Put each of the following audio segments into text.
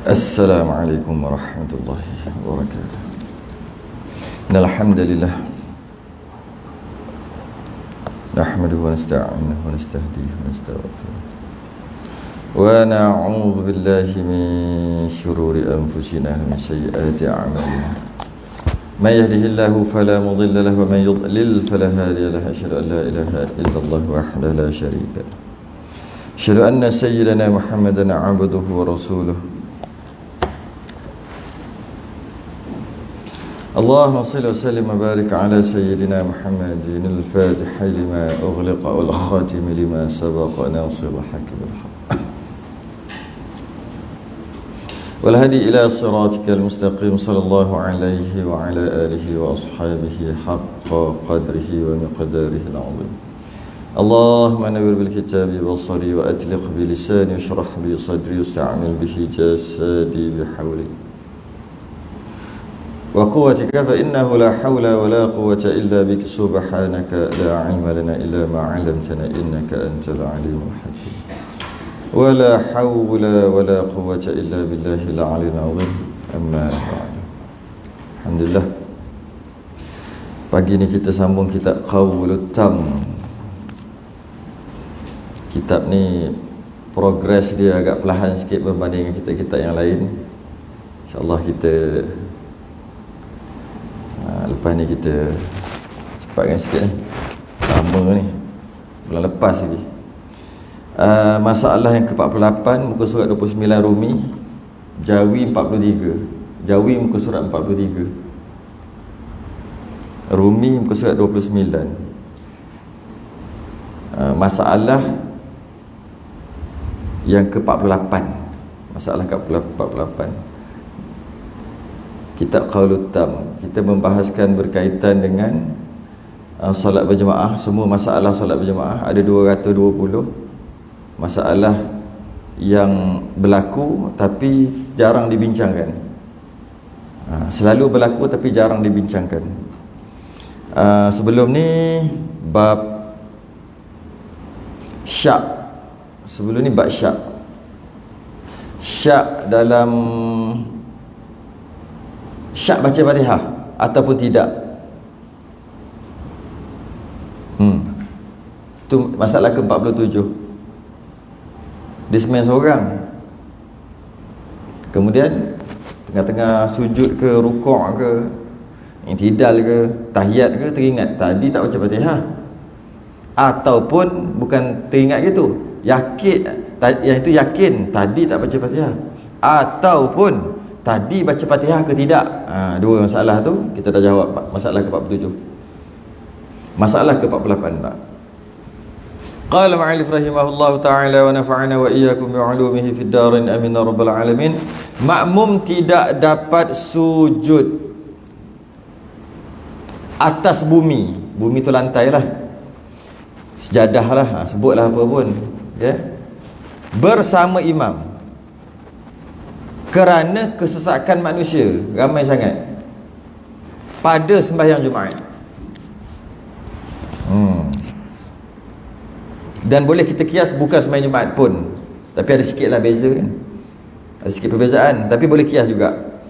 Assalamualaikum warahmatullahi wabarakatuh. Innal hamdalillah nahmaduhu wa nasta'inuhu wa nastahdihi wa nastaghfiruh wa na'udzu billahi min shururi anfusina wa min sayyiati a'malina. May yahdihillahu fala mudilla lahu wa may yudlil fala hadiya lahu. Asyhadu an la ilaha illallah wahdahu la syarika lahu. Asyhadu anna sayyidana Muhammadan 'abduhu wa rasuluhu. اللهم صل وسلم وبارك على سيدنا محمد الفاتح لما أغلق والخاتم لما سبق ناصر الحق بالحق والهدي إلى صراطك المستقيم صلى الله عليه وعلى آله وأصحابه حق قدره ومقداره العظيم. اللهم نور بالكتاب بصري وأتلق بلساني واشرح بي صدري واستعمل به جسدي بحولك وقوتك فإنه لا حول ولا قوة إلا بك سبحانك لا علم لنا إلا ما علمتنا إنك أنت العليم الحكيم ولا حول ولا قوة إلا بالله العلي العظيم. أما بعد. Alhamdulillah, pagi ni kita sambung kitab Qauluut Tam. Kitab ni progres dia agak perlahan sikit berbanding dengan kitab-kitab yang lain. InsyaAllah kita lepas ni kita cepatkan sikit ni. Lama ni, bulan lepas lagi. Masalah yang ke-48, muka surat 29 Rumi, Jawi 43. Jawi muka surat 43, Rumi muka surat 29. Masalah yang ke-48, masalah ke-48 Kitab Qauluut Tam. Kita membahaskan berkaitan dengan solat berjemaah. Semua masalah solat berjemaah ada 220 masalah yang berlaku tapi jarang dibincangkan. Selalu berlaku tapi jarang dibincangkan. Sebelum ni bab syak. Sebelum ni bab syak. Syak dalam syak baca Fatihah ataupun tidak. Itu masalah ke-47. Dia sembahyang seorang, kemudian tengah-tengah sujud ke, rukuk ke, i'tidal ke, tahiyat ke, teringat tadi tak baca Fatihah. Ataupun bukan teringat gitu, yakin, yang itu yakin tadi tak baca Fatihah, ataupun tadi baca Fatihah ke tidak. Dua masalah tu kita dah jawab. Masalah ke-47. Masalah ke-48 tak. Qala ma'alif rahimahullahu ta'ala wa nafa'ana wa iyyakum bi'ulumihi fid darin amin ya rabbal alamin. Makmum tidak dapat sujud atas bumi. Bumi tu lantai lah, sejadah lah, sebutlah apa pun, ya, bersama imam kerana kesesakan manusia ramai sangat pada sembahyang Jumaat. Dan boleh kita kias bukan sembahyang Jumaat pun, tapi ada sikit lah beza kan, ada sikit perbezaan, tapi boleh kias juga.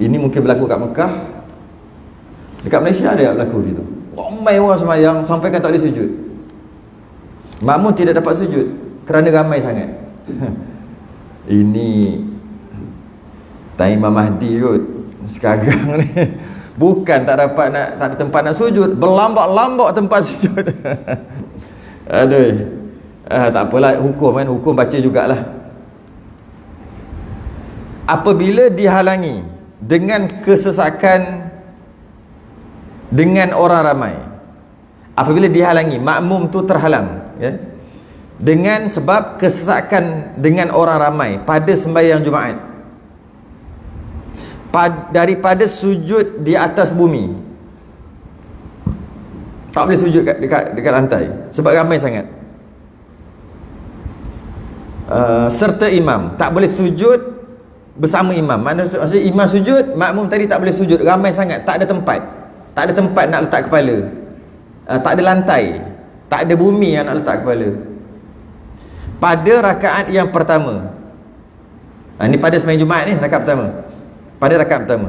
Ini mungkin berlaku kat Mekah. Dekat Malaysia ada tak berlaku gitu? Ramai orang sembahyang sampai kan tak boleh sujud. Makmum tidak dapat sujud kerana ramai sangat. Ini time Imam Mahdi kot sekarang ni. Bukan tak dapat nak, tak ada tempat nak sujud, berlambak-lambak tempat sujud. Aduh. Tak apalah, hukum kan, hukum baca jugalah. Apabila dihalangi dengan kesesakan dengan orang ramai, apabila dihalangi, makmum tu terhalang, ya, dengan sebab kesesakan dengan orang ramai pada sembahyang Jumaat, daripada sujud di atas bumi, tak boleh sujud dekat lantai sebab ramai sangat. Serta imam tak boleh sujud bersama imam. Maksudnya imam sujud, makmum tadi tak boleh sujud, ramai sangat, tak ada tempat nak letak kepala, tak ada lantai, tak ada bumi yang nak letak kepala. Pada rakaat yang pertama, Ini pada sembahyang Jumaat ni, rakaat pertama. Pada rakaat pertama.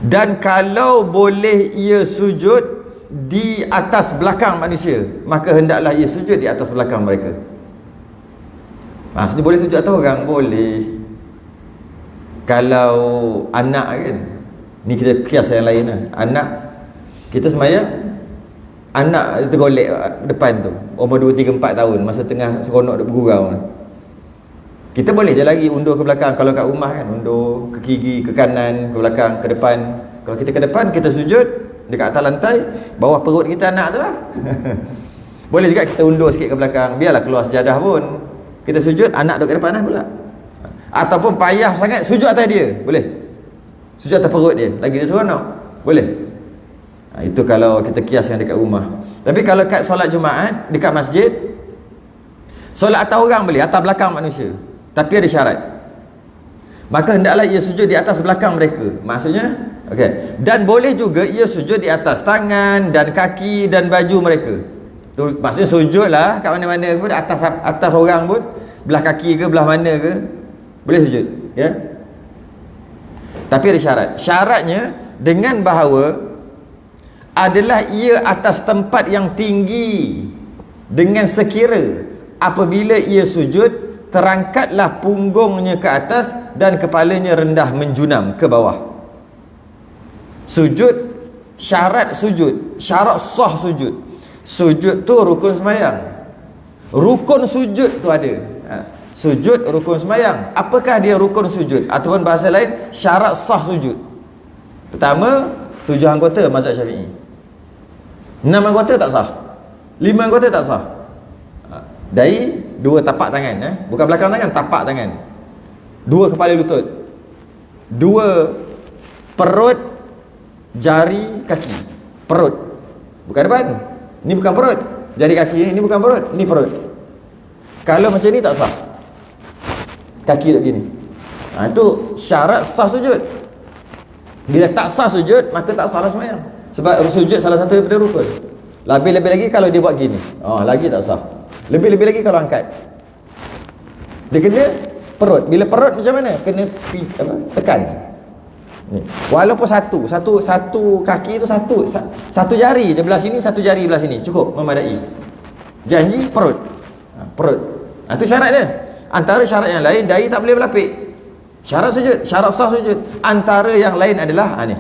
Dan kalau boleh ia sujud di atas belakang manusia, maka hendaklah ia sujud di atas belakang mereka. Maksudnya boleh sujud atas orang? Boleh. Kalau anak kan, ni kita kias yang lain lah. Anak, kita sembahyang, anak tergolek depan tu, umur 2, 3, 4 tahun, masa tengah seronok duk bergurau. Kita boleh je lagi undur ke belakang. Kalau kat rumah kan, undur ke kiri, ke kanan, ke belakang, ke depan. Kalau kita ke depan, kita sujud dekat atas lantai, bawah perut kita anak tu lah. Boleh juga kita undur sikit ke belakang, biarlah keluar sejadah pun. Kita sujud, anak duduk ke depan lah pula. Ataupun payah sangat, sujud atas dia, boleh. Sujud atas perut dia, lagi dia seronok, boleh. Itu kalau kita kias yang dekat rumah. Tapi kalau kat solat Jumaat, dekat masjid, solat atas orang boleh, atas belakang manusia. Tapi ada syarat. Maka hendaklah ia sujud di atas belakang mereka. Maksudnya, okey. Dan boleh juga ia sujud di atas tangan dan kaki dan baju mereka. Tu maksudnya sujudlah kat mana-mana pun, atas orang pun, belah kaki ke belah mana ke, boleh sujud, ya. Tapi ada syarat. Syaratnya dengan bahawa adalah ia atas tempat yang tinggi, dengan sekira apabila ia sujud, terangkatlah punggungnya ke atas dan kepalanya rendah menjunam ke bawah. Sujud, syarat sujud, syarat sah sujud. Sujud tu rukun sembahyang. Rukun sujud tu ada. Sujud rukun sembahyang. Apakah dia rukun sujud? Ataupun bahasa lain, syarat sah sujud. Pertama, 7 anggota mazhab Syafi'i. 6 anggota tak sah. 5 anggota tak sah. Dari 2 tapak tangan, bukan belakang tangan, tapak tangan. 2 kepala lutut. 2 perut, jari, kaki. Perut, bukan depan. Ni bukan perut. Jari kaki ni bukan perut, ni perut. Kalau macam ni tak sah. Kaki duduk gini. Itu syarat sah sujud. Bila tak sah sujud, maka tak sah sembahyang. Sebab sujud salah satu daripada rukun. Lebih-lebih lagi kalau dia buat gini, lagi tak sah. Lebih-lebih lagi kalau angkat. Dia kena perut. Bila perut macam mana? Kena tekan. Ni. Walaupun satu kaki tu satu jari je belah sini, satu jari belah sini, cukup memadai. Janji perut. Perut. Itu syarat dia. Antara syarat yang lain, dahi tak boleh berlapik. Syarat sujud, syarat sah sujud. Antara yang lain adalah ni.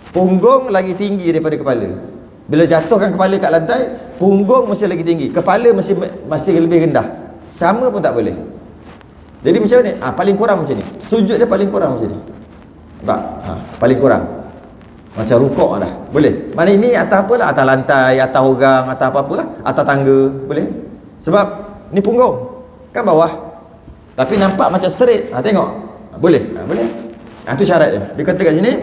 Punggung lagi tinggi daripada kepala. Bila jatuhkan kepala kat lantai, punggung mesti lagi tinggi, kepala masih lebih rendah. Sama pun tak boleh. Jadi macam ni, paling kurang macam ni. Sujud dia paling kurang macam ni. Nampak? Paling kurang. Macam rukuk dah. Boleh. Mana ini atas apa lah? Atas lantai, atas orang, atas apa-apa lah. Atas tangga. Boleh. Sebab ni punggung. Kan bawah. Tapi nampak macam straight. Tengok. Boleh. Boleh. Itu syarat dia. Dia kata kat sini,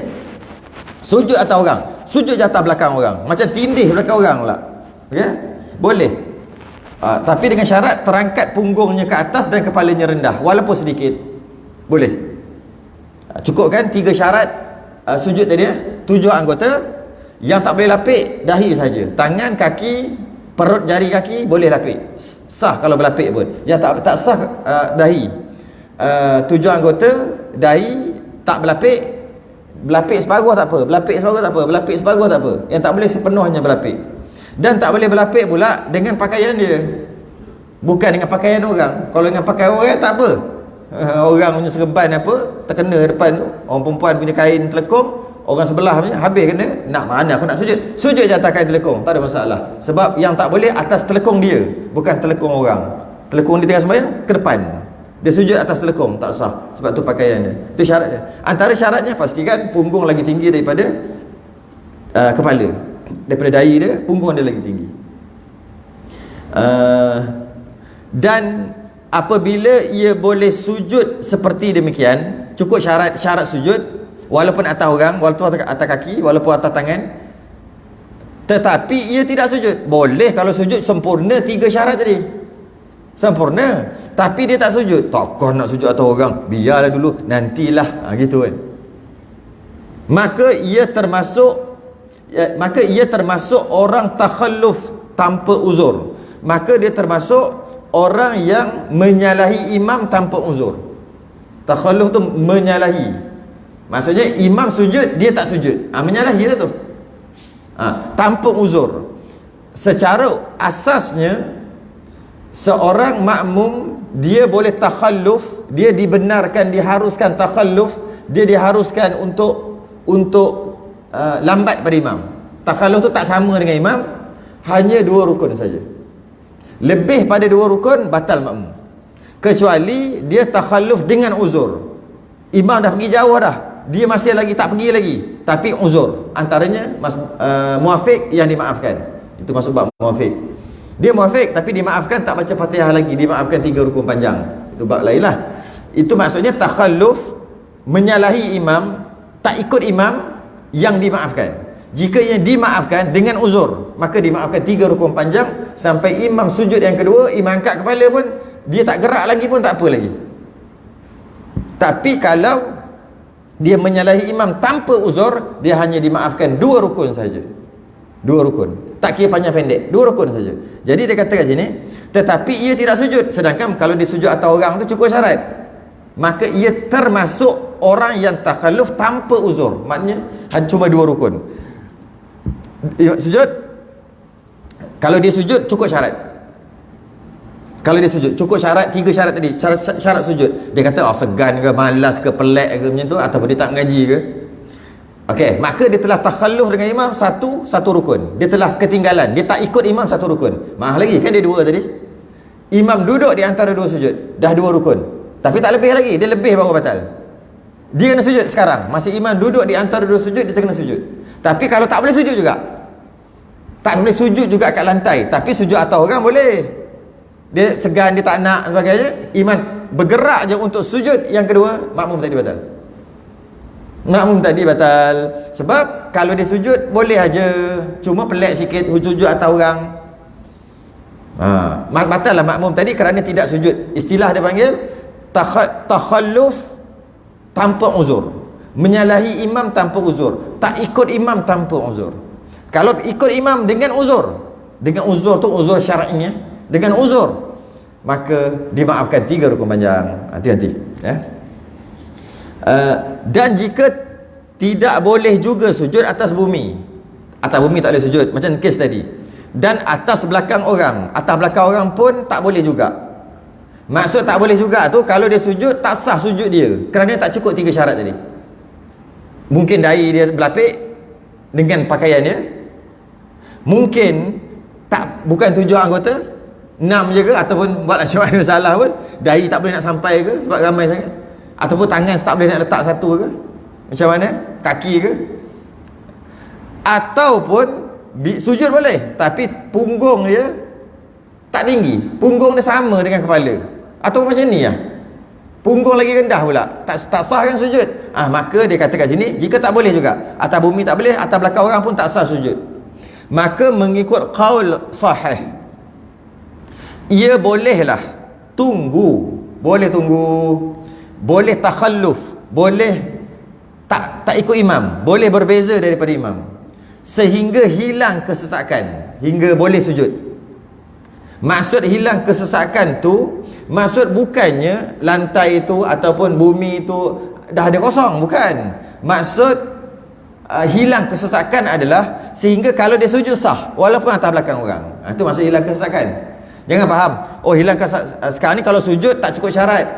sujud atas orang. Sujud di atas belakang orang. Macam tindih belakang orang pula. Okay? Boleh. Tapi dengan syarat terangkat punggungnya ke atas dan kepalanya rendah. Walaupun sedikit. Boleh. Cukup kan 3 syarat sujud tadi, 7 anggota. Yang tak boleh lapik, dahi saja. Tangan, kaki, perut, jari kaki boleh lapik. Sah kalau berlapik pun. Yang tak sah, dahi. 7 anggota, dahi tak berlapik. Berlapik separuh tak apa, berlapik separuh tak apa, berlapik separuh tak apa. Yang tak boleh sepenuhnya berlapik. Dan tak boleh berlapik pula dengan pakaian dia, bukan dengan pakaian orang. Kalau dengan pakaian orang tak apa. Orang punya serban apa terkena depan tu, orang perempuan punya kain telekung, orang sebelah punya habis kena. Nak mana aku nak sujud? Sujud je atas kain telekung, tak ada masalah. Sebab yang tak boleh atas telekung dia, bukan telekung orang. Telekung dia tengah sembahyang ke depan, dia sujud atas telekung, tak sah. Sebab tu pakaian dia. Itu syarat dia. Antara syaratnya, pastikan punggung lagi tinggi daripada kepala. Daripada dahi dia, punggung dia lagi tinggi. Dan apabila ia boleh sujud seperti demikian, cukup syarat sujud, walaupun atas orang, walaupun atas kaki, walaupun atas tangan, tetapi ia tidak sujud. Boleh kalau sujud sempurna 3 syarat tadi, sempurna. Tapi dia tak sujud, takkan nak sujud atas orang, biarlah dulu, nantilah, gitu kan. Maka ia termasuk orang takhalluf tanpa uzur. Maka dia termasuk orang yang menyalahi imam tanpa uzur. Takhalluf tu menyalahi. Maksudnya imam sujud, dia tak sujud. Menyalahi lah tu. Tanpa uzur. Secara asasnya seorang makmum dia boleh takhalluf, dia dibenarkan, diharuskan takhalluf, dia diharuskan untuk lambat pada imam. Takhalluf tu tak sama dengan imam, hanya 2 rukun saja. Lebih pada 2 rukun batal makmum. Kecuali dia takhalluf dengan uzur. Imam dah pergi jauh dah, dia masih lagi tak pergi lagi, tapi uzur. Antaranya muafiq yang dimaafkan. Itu masuk bab muafiq. Dia muafiq tapi dimaafkan, tak baca Fatihah lagi, dimaafkan 3 rukun panjang. Itu bab lain lah. Itu maksudnya takhalluf menyalahi imam, tak ikut imam yang dimaafkan. Jika yang dimaafkan dengan uzur, maka dimaafkan 3 rukun panjang sampai imam sujud yang kedua, imam angkat kepala pun dia tak gerak lagi pun tak apa lagi. Tapi kalau dia menyalahi imam tanpa uzur, dia hanya dimaafkan 2 rukun saja. 2 rukun. Tak kira panjang pendek, 2 rukun saja. Jadi dia kata kat sini, tetapi ia tidak sujud. Sedangkan kalau dia sujud atas orang tu cukup syarat, maka ia termasuk orang yang takhalluf tanpa uzur. Maknanya cuma 2 rukun. Sujud, kalau dia sujud cukup syarat. Kalau dia sujud cukup syarat, 3 syarat tadi, syarat sujud. Dia kata segan ke, malas ke, pelak ke macam tu, ataupun dia tak mengaji ke, okey, maka dia telah takhalluf dengan imam satu rukun. Dia telah ketinggalan, dia tak ikut imam 1 rukun. Maaf lagi, kan dia 2 tadi. Imam duduk di antara 2 sujud, dah 2 rukun, tapi tak lebih lagi, dia lebih baru batal. Dia kena sujud sekarang. Masih imam duduk di antara 2 sujud, dia kena sujud. Tapi kalau tak boleh sujud juga, tak boleh sujud juga kat lantai, tapi sujud atas orang boleh. Dia segan, dia tak nak sebagainya, imam bergerak je untuk sujud yang kedua, makmum tadi batal. Makmum tadi batal. Sebab kalau dia sujud boleh aja, cuma pelik sikit sujud atas orang, batal lah makmum tadi kerana tidak sujud. Istilah dia panggil takhalluf tanpa uzur, menyalahi imam tanpa uzur, tak ikut imam tanpa uzur. Kalau ikut imam dengan uzur tu uzur syar'inya, dengan uzur, maka dimaafkan 3 rukun panjang. Hati-hati ya. Dan jika tidak boleh juga sujud atas bumi tak boleh sujud, macam kes tadi. Dan atas belakang orang pun tak boleh juga. Maksud tak boleh juga tu, kalau dia sujud tak sah sujud dia, kerana tak cukup 3 syarat tadi. Mungkin dahi dia berlapik dengan pakaian dia, mungkin bukan 7 anggota, 6 je ke, ataupun buat macam mana salah pun, dahi tak boleh nak sampai ke sebab ramai sangat, ataupun tangan tak boleh nak letak satu ke, macam mana, kaki ke, ataupun sujud boleh tapi punggung dia tak tinggi, punggung dia sama dengan kepala, atau macam ni lah, punggung lagi rendah pula, tak sah kan sujud. Maka dia kata kat sini, jika tak boleh juga, atas bumi tak boleh, atas belakang orang pun tak sah sujud, maka mengikut qaul sahih, ia bolehlah boleh takhalluf, boleh tak ikut imam, boleh berbeza daripada imam sehingga hilang kesesakan, hingga boleh sujud. Maksud hilang kesesakan tu, maksud bukannya lantai tu ataupun bumi tu dah ada kosong, bukan. Maksud hilang kesesakan adalah sehingga kalau dia sujud sah walaupun atas belakang orang. Itu maksud hilang kesesakan. Jangan faham, hilang kesesakan. Sekarang ni kalau sujud tak cukup syarat,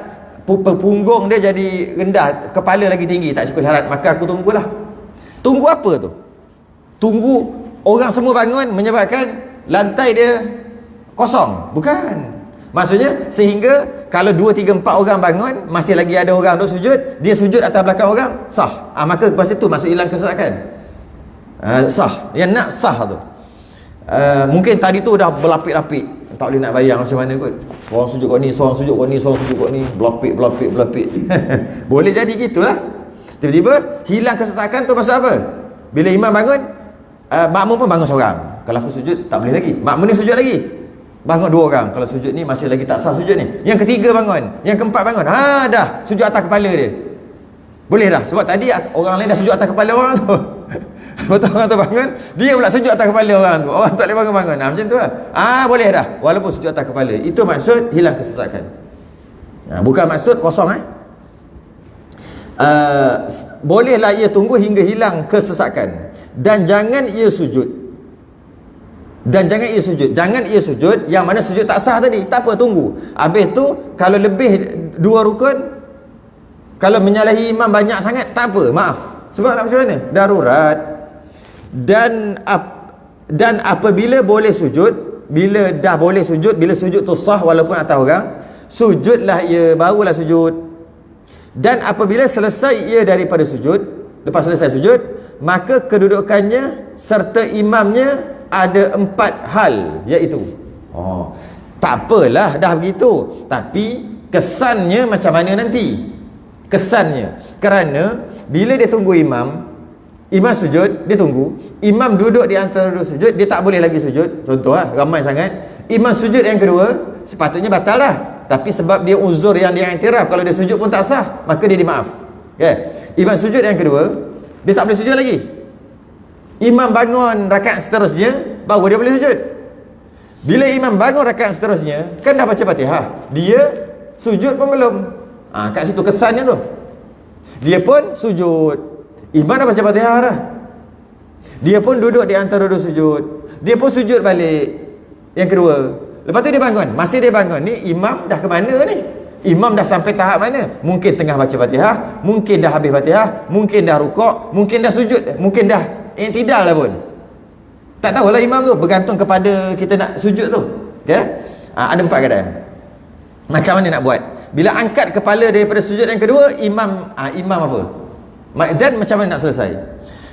punggung dia jadi rendah, kepala lagi tinggi, tak cukup syarat, maka aku tunggulah. Tunggu apa tu? Tunggu orang semua bangun menyebabkan lantai dia kosong? Bukan. Maksudnya sehingga kalau 2, 3, 4 orang bangun, masih lagi ada orang duk sujud, dia sujud atas belakang orang, sah. Maka masa tu masuk hilang kesesakan. Sah. Yang nak sah tu. Mungkin tadi tu dah berlapik-lapik, tak boleh nak bayang macam mana kot. Seorang sujud kat ni, seorang sujud kat ni, seorang sujud kat ni, berlapik. Boleh jadi gitulah. Tiba-tiba hilang kesesakan tu maksud apa? Bila imam bangun, makmum pun bangun seorang. Kalau aku sujud tak boleh lagi, makmum ni sujud lagi, bangun 2 orang. Kalau sujud ni masih lagi tak sah sujud ni. Yang ketiga bangun, yang keempat bangun, dah sujud atas kepala dia. Boleh dah, sebab tadi orang lain dah sujud atas kepala orang tu. Betul, orang tu bangun, dia pula sujud atas kepala orang tu. Orang tak boleh bangun-bangun. Macam tu lah. Boleh dah, walaupun sujud atas kepala. Itu maksud hilang kesesakan. Bukan maksud kosong bolehlah ia tunggu hingga hilang kesesakan, dan jangan ia sujud. Jangan ia sujud, yang mana sujud tak sah tadi. Tak apa, tunggu. Habis tu kalau lebih 2 rukun, kalau menyalahi imam banyak sangat, tak apa, maaf. Sebab nak macam mana? Darurat. Dan apabila boleh sujud, bila dah boleh sujud, bila sujud tu sah walaupun atas orang, sujudlah ia, barulah sujud. Dan apabila selesai ia daripada sujud, lepas selesai sujud, maka kedudukannya serta imamnya ada 4 hal, iaitu tak apalah dah begitu, tapi kesannya macam mana nanti? Kesannya, kerana bila dia tunggu imam sujud, dia tunggu, imam duduk di antara 2 sujud, dia tak boleh lagi sujud. Contoh ramai sangat, imam sujud yang kedua, sepatutnya batal dah, tapi sebab dia uzur yang dia iktiraf, kalau dia sujud pun tak sah, maka dia dimaaf. Imam sujud yang kedua, dia tak boleh sujud lagi. Imam bangun rakaat seterusnya, baru dia boleh sujud. Bila imam bangun rakaat seterusnya, kan dah baca Fatihah, dia sujud pun belum. Kat situ kesannya tu. Dia pun sujud, imam dah baca Fatihah dah, dia pun duduk di antara 2 sujud, dia pun sujud balik yang kedua. Lepas tu dia bangun, masih dia bangun ni, imam dah ke mana ni? Imam dah sampai tahap mana? Mungkin tengah baca Fatihah, mungkin dah habis Fatihah, mungkin dah rukuk, mungkin dah sujud, mungkin dah i'tidal lah pun. Tak tahulah imam tu, bergantung kepada kita nak sujud tu. Ada 4 keadaan. Macam mana nak buat? Bila angkat kepala daripada sujud yang kedua, imam apa? Dan macam mana nak selesai?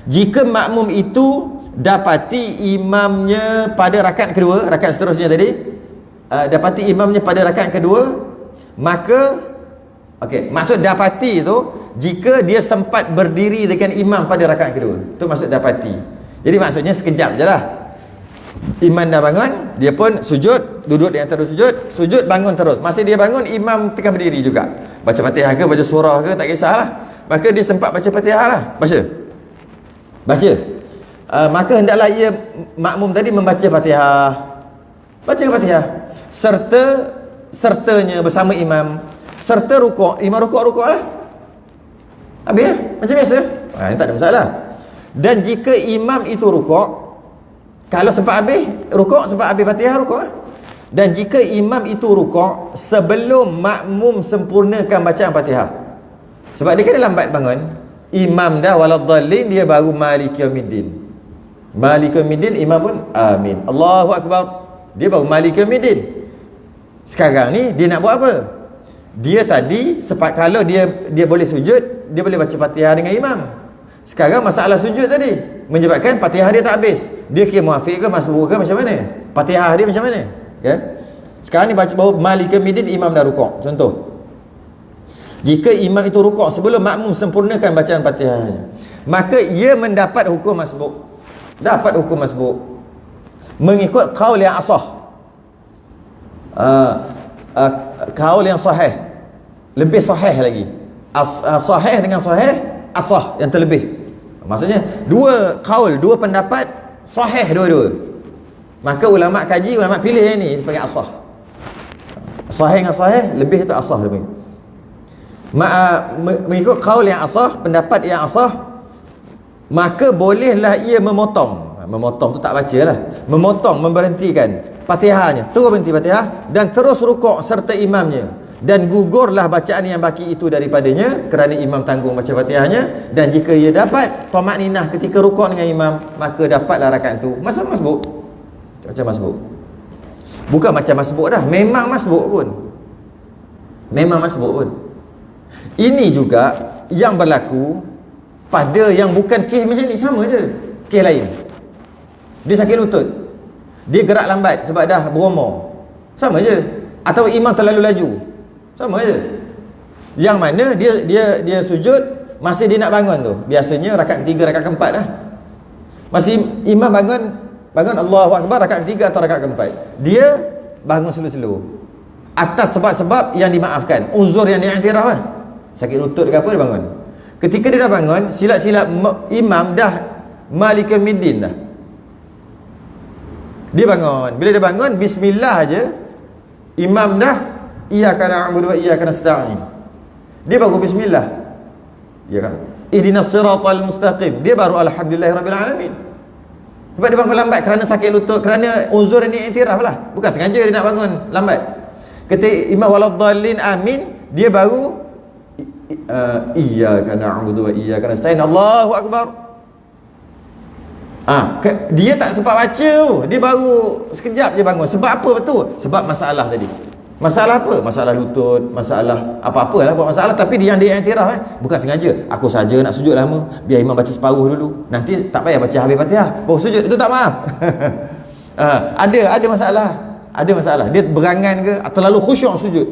Jika makmum itu dapati imamnya pada rakaat kedua, rakaat seterusnya tadi, dapati imamnya pada rakaat kedua, maka maksud dapati tu, jika dia sempat berdiri dengan imam pada rakaat kedua, tu maksud dapati. Jadi maksudnya sekejap je lah. Imam dah bangun, dia pun sujud, duduk di antara sujud, bangun terus. Masih dia bangun, imam tengah berdiri juga, baca Fatihah ke, baca surah ke, tak kisahlah. Maka dia sempat baca Fatihah lah, baca. Maka hendaklah ia, makmum tadi, membaca Fatihah, sertanya bersama imam, serta rukuk. Imam rukuk lah, habis macam biasa, tak ada masalah. Dan jika imam itu rukuk, kalau sempat habis rukuk, sempat habis Fatihah, rukuk. Dan jika imam itu rukuk sebelum makmum sempurnakan bacaan Fatihah, sebab dia kan lambat bangun, imam dah waladhdallin, dia baru maliki yaumiddin, imam pun amin, Allahu akbar, dia baru maliki yaumiddin. Sekarang ni dia nak buat apa? Dia tadi kalau dia boleh sujud, dia boleh baca Fatihah dengan imam. Sekarang masalah sujud tadi menyebabkan Fatihah dia tak habis. Dia kira muafiq ke masbuk ke macam mana? Fatihah dia macam mana? Sekarang ni baca bahawa maliki yaumiddin, imam dah rukuk. Contoh, jika imam itu rukuk sebelum makmum sempurnakan bacaan Fatihahnya, maka ia mendapat hukum masbuk. Mengikut qaul yang asah, qaul yang sahih, lebih sahih lagi. Sahih dengan sahih, asah yang terlebih. Maksudnya 2 qaul, 2 pendapat sahih dua-dua. Maka ulama kaji, ulama pilih yang ni dipanggil asah. Sahih dengan sahih, lebih itu asah lebih. Mengikut qaul yang asah, pendapat yang asah, maka bolehlah ia memotong tu tak baca lah, memberhentikan Fatihahnya, terus berhenti Fatihah dan terus rukuk serta imamnya, dan gugurlah bacaan yang baki itu daripadanya kerana imam tanggung baca Fatihahnya. Dan jika ia dapat tamakninah ketika rukuk dengan imam, maka dapatlah rakaat itu. Macam masbuk, bukan macam masbuk dah, memang masbuk pun. Ini juga yang berlaku pada yang bukan kes macam ni, sama je. Kes lain, dia sakit lutut, dia gerak lambat sebab dah berumur, sama je. Atau imam terlalu laju, sama je. Yang mana dia sujud, masih dia nak bangun tu, biasanya rakaat ketiga, rakaat keempat lah, masih imam bangun Allahu akbar rakaat ketiga atau rakaat keempat, dia bangun slow-slow atas sebab-sebab yang dimaafkan, uzur yang diiktiraf lah, sakit lutut ke apa, dia bangun. Ketika dia dah bangun, silap-silap imam dah maliki yaumiddin dah, dia bangun. Bila dia bangun, bismillah aja, imam dah iyyaka na'budu wa iyyaka nasta'in, dia baru bismillah. Ya kan? Ihdinas siratal mustaqim. Dia baru alhamdulillahirabbil alamin. Sebab dia bangun lambat kerana sakit lutut, kerana uzur ni iktiraf lah. Bukan sengaja dia nak bangun lambat. Ketika imam waladdallin amin, dia baru iyyaka na'budu wa iyyaka nasta'in. Allahu akbar. Dia tak sempat baca tu. Dia baru sekejap je bangun. Sebab apa betul? Sebab masalah tadi. Masalah apa? Masalah lutut, masalah apa-apa lah buat masalah. Tapi dia yang dia iktiraf bukan sengaja. Aku saja nak sujud lama, biar imam baca separuh dulu. Nanti tak payah baca habis Fatihah. Baru sujud. Itu tak maaf. Ada masalah. Ada masalah. Dia berangan ke, terlalu khusyuk sujud.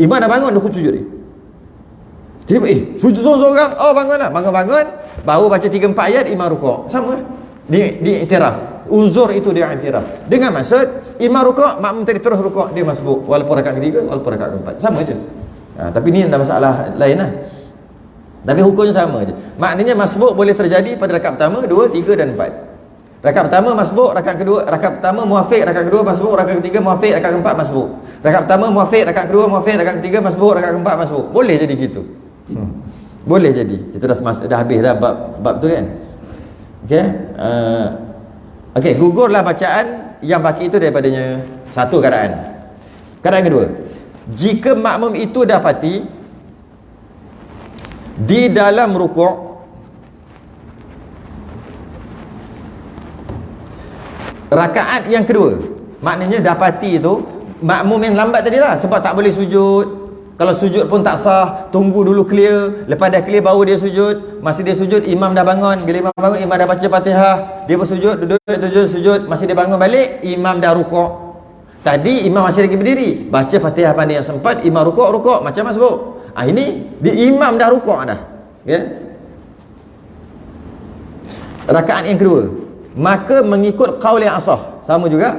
Imam dah bangun, dia khusyuk sujud dia. Tiba sujud seorang. Oh, bangun lah. Bangun-bangun, baru baca 3-4 ayat, imam rukuk. Sama. Dia iktiraf. Uzur itu dia iktiraf. Dengan maksud imam rukuk, makmum tadi terus rukuk, dia masbuk walaupun rakaat ketiga, walaupun rakaat keempat. Sama je. Tapi ni ada masalah lain lah. Tapi hukumnya sama je. Maknanya masbuk boleh terjadi pada rakaat pertama, 2, 3 dan 4. Rakaat pertama masbuk, rakaat kedua, rakaat pertama muafiq, rakaat kedua masbuk, rakaat ketiga muafiq, rakaat keempat masbuk. Rakaat pertama muafiq, rakaat kedua muafiq, rakaat ketiga masbuk, rakaat keempat masbuk. Boleh jadi gitu. Boleh jadi. Kita dah habis dah bab tu kan. Okey. Okey, gugurlah bacaan yang baki itu daripadanya. Satu keadaan. Keadaan kedua, jika makmum itu dapati di dalam rukuk rakaat yang kedua, maknanya dapati itu makmum yang lambat tadi lah, sebab tak boleh sujud. Kalau sujud pun tak sah, tunggu dulu clear. Lepas dah clear baru dia sujud. Masih dia sujud, imam dah bangun. Bila imam bangun, imam dah baca Fatihah. Dia pun sujud, duduk, sujud. Masih dia bangun balik, imam dah rukuk. Tadi imam masih lagi berdiri, baca Fatihah pada yang sempat, imam rukuk macam masbuk. Ini imam dah rukuk dah. Ya. Rakaat yang kedua, maka mengikut qaul yang asah, sama juga,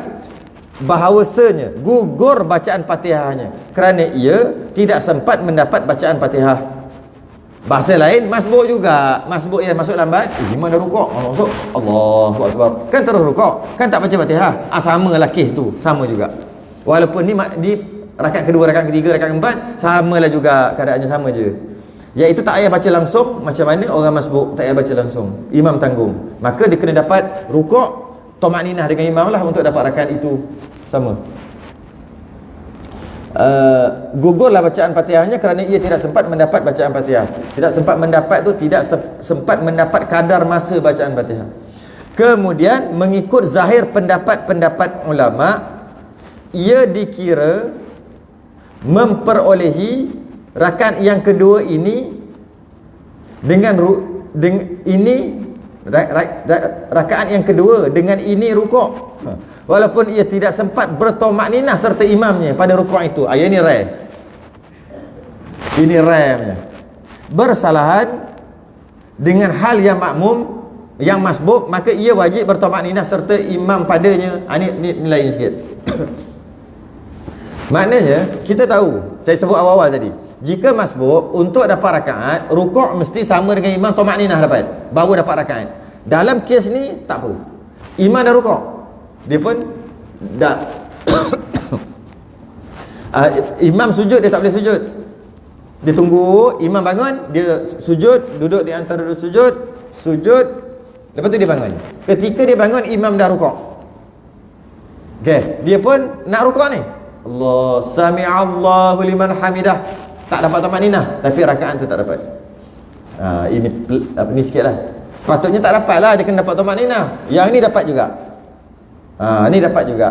bahawasanya gugur bacaan Fatihahnya kerana ia tidak sempat mendapat bacaan Fatihah. Bahasa lain, masbuk juga. Masbuk yang masuk lambat, imam dah rukuk, masuk Allahu akbar, kan terus rukuk, kan tak baca Fatihah. Sama lah kes tu, sama juga. Walaupun di rakaat kedua, rakaat ketiga, rakaat keempat, samalah juga, keadaannya sama je. Iaitu tak payah baca langsung. Macam mana orang masbuk tak payah baca langsung, imam tanggung. Maka dia kena dapat rukuk tumakninah dengan imam lah untuk dapat rakaat itu. Sama. Gugurlah bacaan Fatihahnya kerana ia tidak sempat mendapat bacaan Fatihah. Tidak sempat mendapat tu, tidak sempat mendapat kadar masa bacaan Fatihah. Kemudian mengikut zahir pendapat-pendapat ulama, ia dikira memperolehi rakaat yang kedua ini dengan rakaat yang kedua dengan ini rukuk, walaupun ia tidak sempat bertumakninah serta imamnya pada rukuk itu. Ini rare. Ini rare. Bersalahan dengan hal yang makmum, yang masbuk, maka ia wajib bertumakninah serta imam padanya. Ini lain sikit. Maknanya kita tahu, saya sebut awal-awal tadi, jika masbuk, untuk dapat rakaat, rukuk mesti sama dengan imam, tumakninah dapat, baru dapat rakaat. Dalam kes ni tak apa, imam dah rukuk, dia pun dah imam sujud, dia tak boleh sujud. Dia tunggu imam bangun, dia sujud, duduk di antara duduk sujud, lepas tu dia bangun. Ketika dia bangun, imam dah rukuk. Okey, dia pun nak rukuk ni, Allah sami'allahu liman hamidah, tak dapat tumakninah, tapi rakaat tu tak dapat. Ini sikit lah. Sepatutnya tak dapat lah, dia kena dapat tumakninah. Yang ni dapat juga. Ni dapat juga.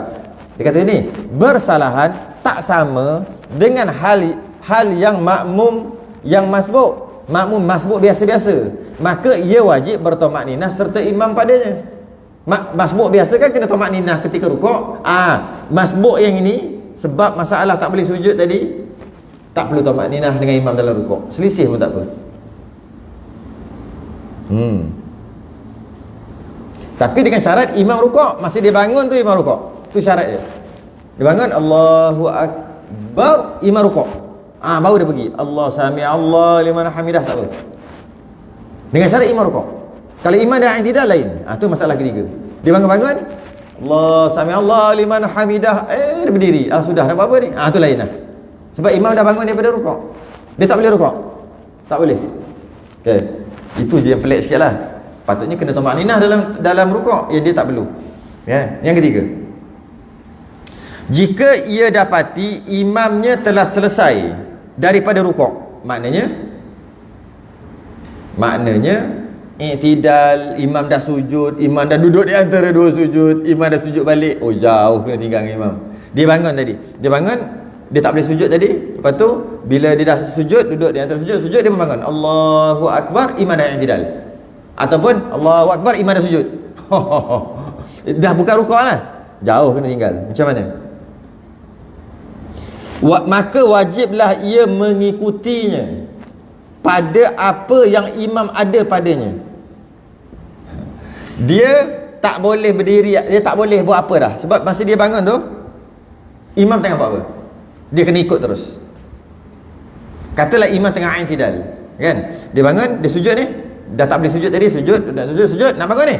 Dia kata ni bersalahan, tak sama dengan hal yang makmum yang masbuk. Makmum masbuk biasa-biasa, maka ia wajib bertumakninah serta imam padanya. Masbuk biasa kan kena tumakninah ketika rukuk. Masbuk yang ini sebab masalah tak boleh sujud tadi, tak perlu tumakninah dengan imam dalam rukuk. Selisih pun tak apa. Tapi dengan syarat imam rukuk, masih dia bangun tu imam rukuk. Tu syarat dia. Dia bangun Allahu akbar, imam rukuk. Baru dia pergi Allah sami'allahu liman hamidah, tak apa. Dengan syarat imam rukuk. Kalau imam dah i'tidal lain. Tu masalah ketiga. Dia bangun-bangun Allah sami'allahu liman hamidah, dia berdiri. Sudah dah buat apa ni? Tu lain lah. Sebab imam dah bangun daripada rukuk. Dia tak boleh rukuk. Tak boleh. Okay. Itu je yang pelik sikit lah. Patutnya kena tumaninah dalam rukuk, yang dia tak perlu. Yang ketiga, jika ia dapati imamnya telah selesai daripada rukuk, maknanya i'tidal, imam dah sujud, imam dah duduk di antara dua sujud, imam dah sujud balik, oh jauh kena tinggal dengan imam. Dia bangun tadi, dia tak boleh sujud tadi. Lepas tu bila dia dah sujud, duduk di antara sujud, dia bangun, Allahu Akbar, imam dah i'tidal, ataupun Allahu Akbar, imam dah sujud. Dah bukan rukuk lah, jauh kena tinggal. Macam mana? Maka wajiblah ia mengikutinya pada apa yang imam ada padanya. Dia tak boleh berdiri, dia tak boleh buat apa dah. Sebab masa dia bangun tu, imam tengah buat apa? Dia kena ikut terus. Katalah imam tengah i'tidal, kan? Dia bangun, dia sujud ni, dah tak boleh sujud tadi, sujud, nak bangun ni.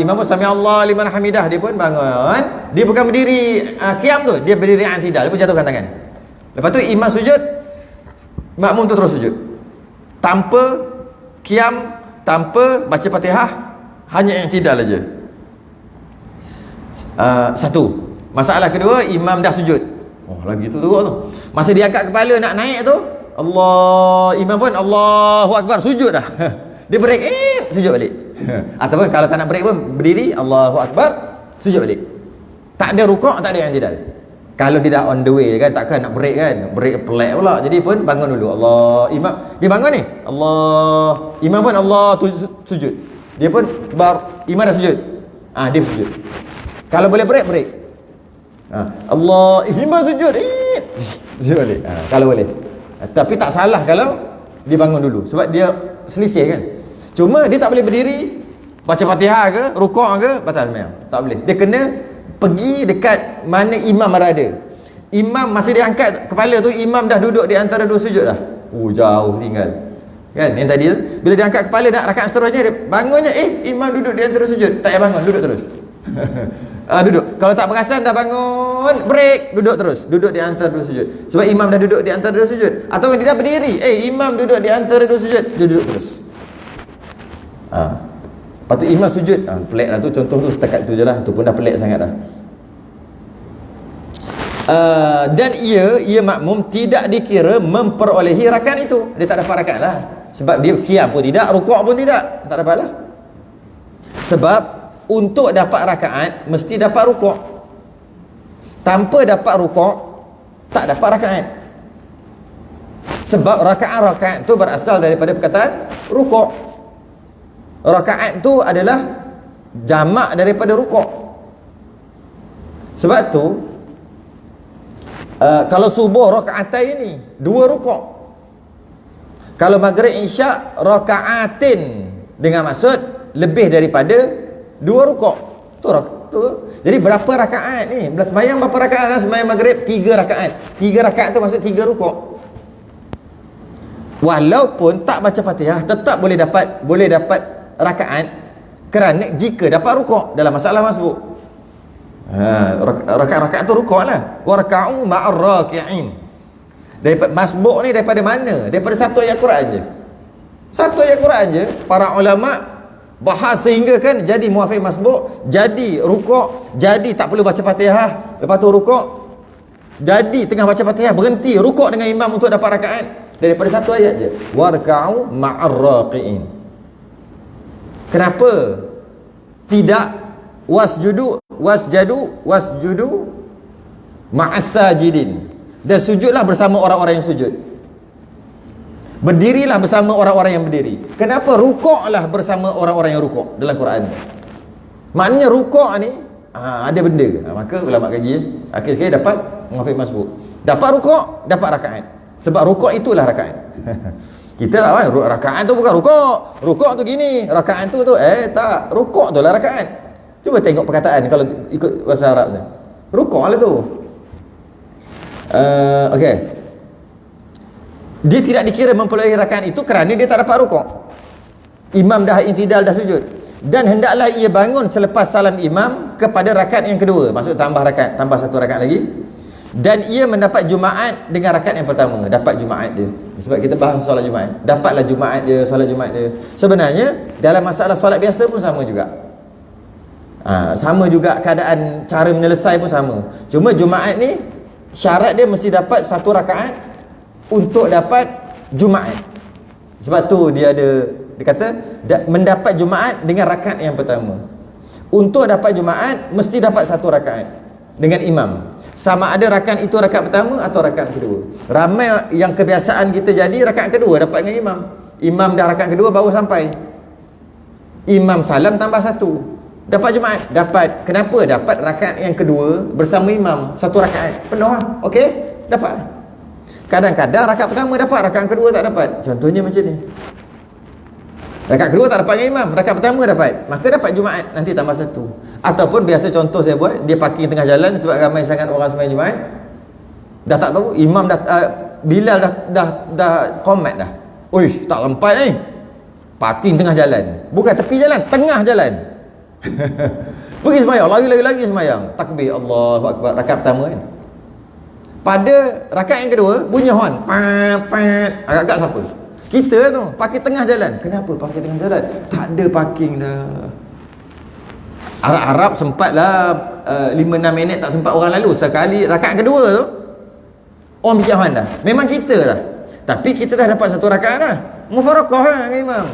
Imam pun sami Allah liman hamidah, dia pun bangun. Dia bukan berdiri qiyam tu, dia berdiri i'tidal, dia pun jatuhkan tangan. Lepas tu imam sujud, makmum tu terus sujud. Tanpa qiyam, tanpa baca Fatihah, hanya i'tidal aja. Satu. Masalah kedua, imam dah sujud. Oh, lagi tu teruk tu. Masa dia angkat kepala nak naik tu, imam pun Allahu Akbar, sujud dah. Dia break, sujud balik. Ataupun kalau tak nak break pun berdiri, Allahu Akbar, sujud balik. Tak ada rukuk, tak ada i'tidal. Kalau dia dah on the way kan, takkan nak break kan, break pelik pula. Jadi pun bangun dulu. Imam dia bangun ni, imam pun sujud. Dia pun imam dah sujud. Dia sujud. Kalau boleh break. Imam sujud, sujud balik. Kalau boleh. Tapi tak salah kalau dia bangun dulu, sebab dia selisih kan. Cuma dia tak boleh berdiri baca Fatihah ke, rukuk ke, batal memang. Tak boleh. Dia kena pergi dekat mana imam berada. Imam masa dia angkat kepala tu, imam dah duduk di antara dua sujud dah. Jauh tinggal. Kan yang tadi tu, bila dia angkat kepala nak rakaat seterusnya, dia bangunnya imam duduk di antara sujud. Tak payah bangun, duduk terus. Duduk. Kalau tak perasan dah bangun, break, duduk terus. Duduk di antara dua sujud. Sebab imam dah duduk di antara dua sujud. Atau dia dah berdiri, imam duduk di antara dua sujud, dia duduk terus. Lepas tu imam sujud. Pelik lah tu, contoh tu setakat tu je lah. Tu pun dah pelik sangat dah. Dan ia makmum tidak dikira memperolehi rakaat itu. Dia tak dapat rakaat lah. Sebab dia qiyam pun tidak, rukuk pun tidak, tak dapat lah. Sebab untuk dapat rakaat mesti dapat rukuk. Tanpa dapat rukuk, tak dapat rakaat. Sebab rakaat tu berasal daripada perkataan rukuk. Rakaat tu adalah jamak daripada rukuk. Sebab tu kalau subuh rakaatain ini, dua rukuk. Kalau maghrib isyak rakaatin, dengan maksud lebih daripada dua rukuk. Tu. Jadi berapa rakaat ni? Sembahyang berapa rakaat? Sembahyang maghrib 3 rakaat. 3 rakaat tu maksud 3 rukuk. Walaupun tak baca Fatihah, tetap boleh dapat rakaat, kerana jika dapat rukuk dalam masalah masbuk. Rakaat tu rukuk lah. Warka'u ma'ar raki'in. Daripada masbuk ni daripada mana? Daripada satu ayat Quran je. Satu ayat Quran je, para ulama bahas sehingga kan jadi muafiq masbuk, jadi rukuk, jadi tak perlu baca Fatihah, lepas tu rukuk, jadi tengah baca Fatihah berhenti rukuk dengan imam untuk dapat rakaat, daripada satu ayat je. Warka'u ma'ar raki'in. Kenapa tidak wasjudu ma'as sajidin, dan sujudlah bersama orang-orang yang sujud, berdirilah bersama orang-orang yang berdiri. Kenapa rukuklah bersama orang-orang yang rukuk dalam Quran? Maknanya rukuk ni ada benda. Maka ulama kaji akhir sekali dapat muafiq masbuk, dapat rukuk, dapat rakaat. Sebab rukuk itulah rakaat. Kita lah rakaat tu bukan rukuk. Rukuk tu gini, rakaat tu tak, rukuk tu lah rakaat. Cuba tengok perkataan kalau ikut bahasa Arab ni. Rukuk lah tu. Okey. Dia tidak dikira memperolehi rakaat itu kerana dia tak dapat rukuk. Imam dah i'tidal, dah sujud. Dan hendaklah ia bangun selepas salam imam kepada rakaat yang kedua. Maksud tambah rakaat, tambah satu rakaat lagi. dan ia mendapat Jumaat dengan rakaat yang pertama, dapat Jumaat dia. Sebab kita bahas solat Jumaat, dapatlah Jumaat dia, solat Jumaat dia. Sebenarnya dalam masalah solat biasa pun sama juga. Sama juga keadaan, cara menyelesai pun sama. Cuma Jumaat ni syarat dia mesti dapat satu rakaat untuk dapat Jumaat. Sebab tu dia kata mendapat Jumaat dengan rakaat yang pertama. Untuk dapat Jumaat mesti dapat satu rakaat dengan imam. Sama ada rakaat itu rakaat pertama atau rakaat kedua. Ramai yang kebiasaan kita jadi rakaat kedua dapat dengan imam. Imam dah rakaat kedua baru sampai. Imam salam tambah satu. Dapat Jumaat? Dapat. Kenapa? Dapat rakaat yang kedua bersama imam. Satu rakaat. Penuh lah. Okey? Dapat. Kadang-kadang rakaat pertama dapat, rakaat kedua tak dapat. Contohnya macam ni. Rakaat kedua tak dapat dengan imam, rakaat pertama dapat. Maka dapat Jumaat, nanti tambah satu. Ataupun biasa contoh saya buat, dia parking tengah jalan sebab ramai sangat orang sembahyang Jumaat. Dah tak tahu, imam dah Bilal dah komat dah. Oi, tak lempat ni. Parking tengah jalan. Bukan tepi jalan, tengah jalan. Pergi sembahyang, lagi sembahyang. Takbir, Allahu Akbar, rakaat pertama kan. Pada rakaat yang kedua, bunyi horn. Pat. Agak-agak siapa? Kita tu, parking tengah jalan. Kenapa parking tengah jalan? Tak ada parking dah. Arab sempatlah 5-6 minit tak sempat orang lalu. Sekali rakaat kedua tu orang bincang horn dah. Memang kita dah. Tapi kita dah dapat satu rakaat dah. Mufarakah lah dengan imam.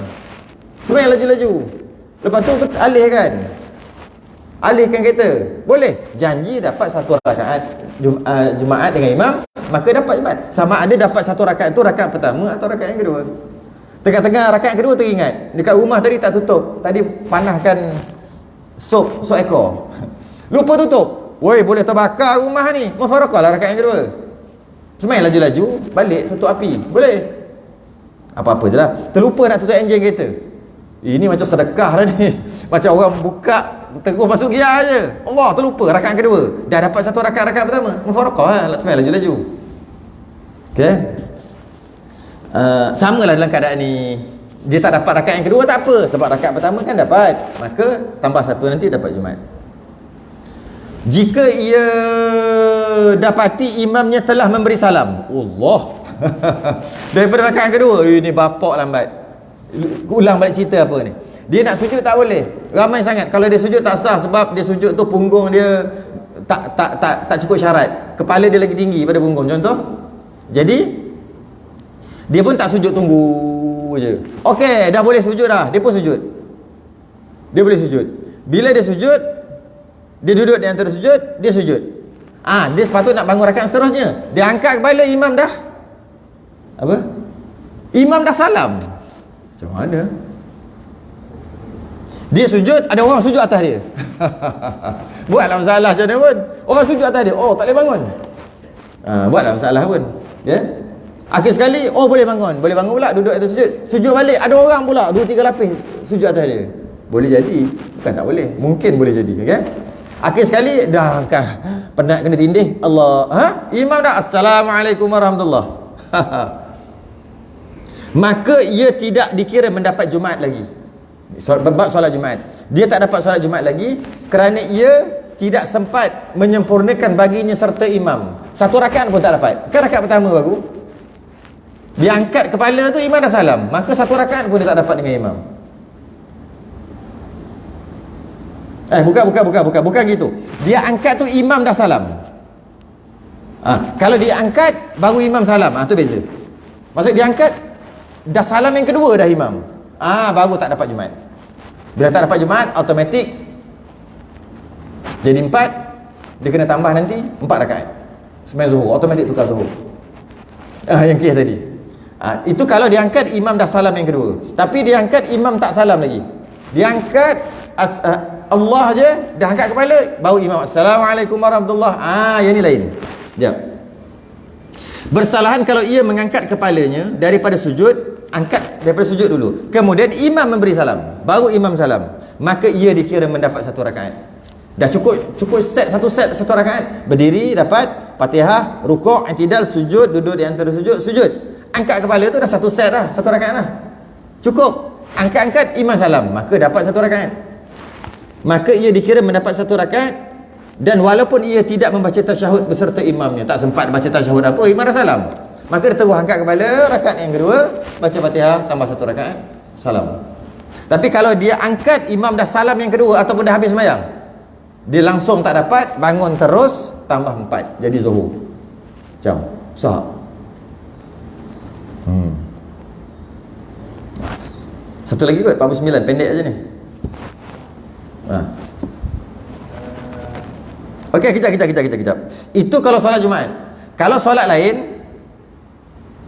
Sembahyang laju-laju. Lepas tu alihkan. Alihkan kereta. Boleh. Janji dapat satu rakaat Jumaat dengan imam, maka dapat Jumaat. Sama ada dapat satu rakaat tu rakaat pertama atau rakaat yang kedua. Tengah-tengah rakaat kedua teringat, dekat rumah tadi tak tutup. Tadi panaskan sop ekor. Lupa tutup. Woi, boleh terbakar rumah ni. Mufarakah lah rakaat yang kedua. Semai laju-laju, balik tutup api. Boleh. Apa-apa je lah. Terlupa nak tutup enjin kereta. Ini macam sedekah dah ni. Macam orang buka terus masuk gear je. Allah, terlupa rakaat kedua. Dah dapat satu rakaat pertama. Mufarakah lah, semai laju-laju. Okey. Samalah dalam keadaan ni. Dia tak dapat rakaat yang kedua tak apa, sebab rakaat pertama kan dapat. Maka tambah satu nanti dapat Jumaat. Jika ia dapati imamnya telah memberi salam, Allah. Daripada rakaat kedua, ini bapak lambat. Ulang balik cerita apa ni. Dia nak sujud tak boleh. Ramai sangat kalau dia sujud tak sah sebab dia sujud tu punggung dia tak cukup syarat. Kepala dia lagi tinggi pada punggung contoh. Jadi dia pun tak sujud, tunggu je. Okey, dah boleh sujud dah. Dia pun sujud. Dia boleh sujud. Bila dia sujud, dia duduk di antara sujud, dia sujud. Dia sepatut nak bangun rakaat seterusnya. Dia angkat kepala, imam dah apa? Imam dah salam. Macam mana? Dia sujud, ada orang sujud atas dia. Buatlah masalah macam mana pun. Orang sujud atas dia, oh tak boleh bangun. Buatlah masalah pun. Ya. Akhir sekali, oh boleh bangun pula, duduk atas sujud. Sujud balik, ada orang pula 2-3 lapis sujud atas dia. Boleh jadi, bukan tak boleh, mungkin boleh jadi, okey. Akhir sekali dah penat kena tindih. Allah, imam dah assalamualaikum warahmatullahi. Maka ia tidak dikira mendapat Jumaat lagi. Bab solat Jumaat, dia tak dapat solat Jumaat lagi kerana ia tidak sempat menyempurnakan baginya serta imam. Satu rakaat pun tak dapat. Kan rakaat pertama baru dia angkat kepala tu, imam dah salam, maka satu rakaat pun dia tak dapat dengan imam. Bukan gitu. Dia angkat tu imam dah salam. Kalau dia angkat baru imam salam, tu beza. Maksud dia angkat dah salam yang kedua dah imam. Baru tak dapat Jumaat. Bila tak dapat Jumaat, automatik jadi 4. Dia kena tambah nanti 4 rakaat. Sembahyang Zuhur, automatik tukar Zuhur. Yang kes tadi. Itu kalau diangkat imam dah salam yang kedua. Tapi diangkat imam tak salam lagi. Diangkat Allah je, dah angkat kepala, baru imam assalamualaikum warahmatullahi. Yang ni lain. Sekejap. Bersalahan kalau ia mengangkat kepalanya daripada sujud, angkat daripada sujud dulu. Kemudian imam memberi salam, baru imam salam. Maka ia dikira mendapat satu rakaat. Dah cukup satu rakaat. Berdiri dapat Fatihah, rukuk, i'tidal, sujud, duduk di antara sujud. Angkat kepala tu dah satu set dah, satu rakaat dah. Cukup. Angkat-angkat imam salam, maka dapat satu rakaat. Maka ia dikira mendapat satu rakaat dan walaupun ia tidak membaca tasyahud beserta imamnya, tak sempat baca tasyahud apa, imam dah salam, maka dia terus angkat kepala, rakaat yang kedua baca Fatihah tambah satu rakaat, salam. Tapi kalau dia angkat imam dah salam yang kedua ataupun dah habis sembahyang, dia langsung tak dapat, bangun terus tambah 4 jadi zuhur. Macam sah. Satu lagi kot, 49, pendek aja ni. Okey, kejap. Itu kalau solat Jumaat. Kalau solat lain,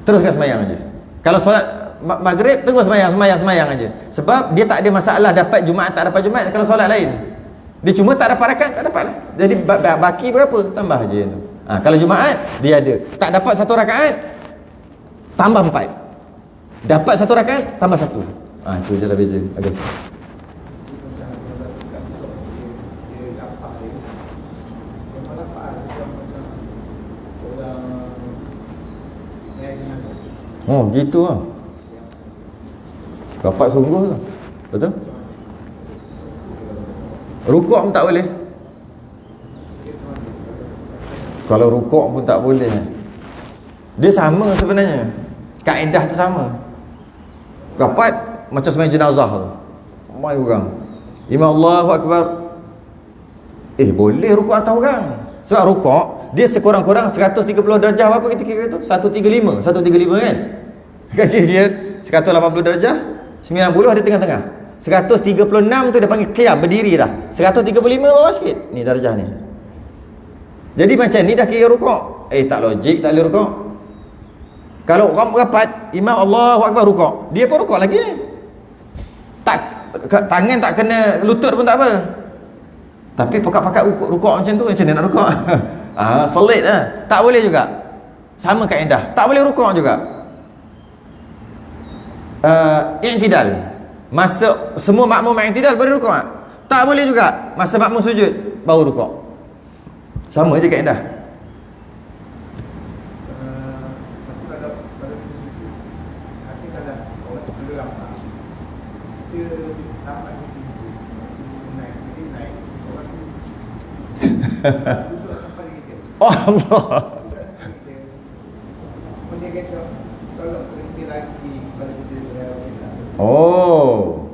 teruskan sembahyang aja. Kalau solat Maghrib, terus sembahyang aja. Sebab dia tak ada masalah dapat Jumaat tak dapat Jumaat kalau solat lain. Dia cuma tak dapat rakaat, tak dapat lah. Jadi baki berapa? Tambah je tu. Kalau Jumaat dia ada, tak dapat satu rakaat, tambah 4. Dapat satu rakaat, tambah 1. Itu je lah beza. Okey. Oh, gitu lah. Rapat sungguh tu. Betul? Rukuk pun tak boleh. Kalau rukuk pun tak boleh. Dia sama sebenarnya. Kaedah tu sama. Rapat macam sembahyang jenazah tu. Ramai orang. Imam Allahu Akbar. Boleh rukuk atas orang. Sebab rukuk dia sekurang-kurang 130 darjah apa kita kira tu? 135 kan? Kan kira 180 darjah, 90 ada tengah-tengah. 136 tu dia panggil qiyam, berdiri dah. 135 bawah sikit. Ni darjah ni. Jadi macam ni dah kira rukuk. Tak logik, tak boleh rukuk. Kalau orang rapat, imam Allahu Akbar rukuk, dia pun rukuk lagi ni. Tangan tak kena lutut pun tak apa. Tapi pakat-pakat rukuk macam tu, macam mana nak rukuk? Solid lah. Tak boleh juga. Sama kaedah. Tak boleh rukuk juga. I'tidal. Masa semua makmum i'tidal baru rukuk tak boleh juga. Masa makmum sujud baru rukuk. Sama je kaedah. Oh Allah. Oh,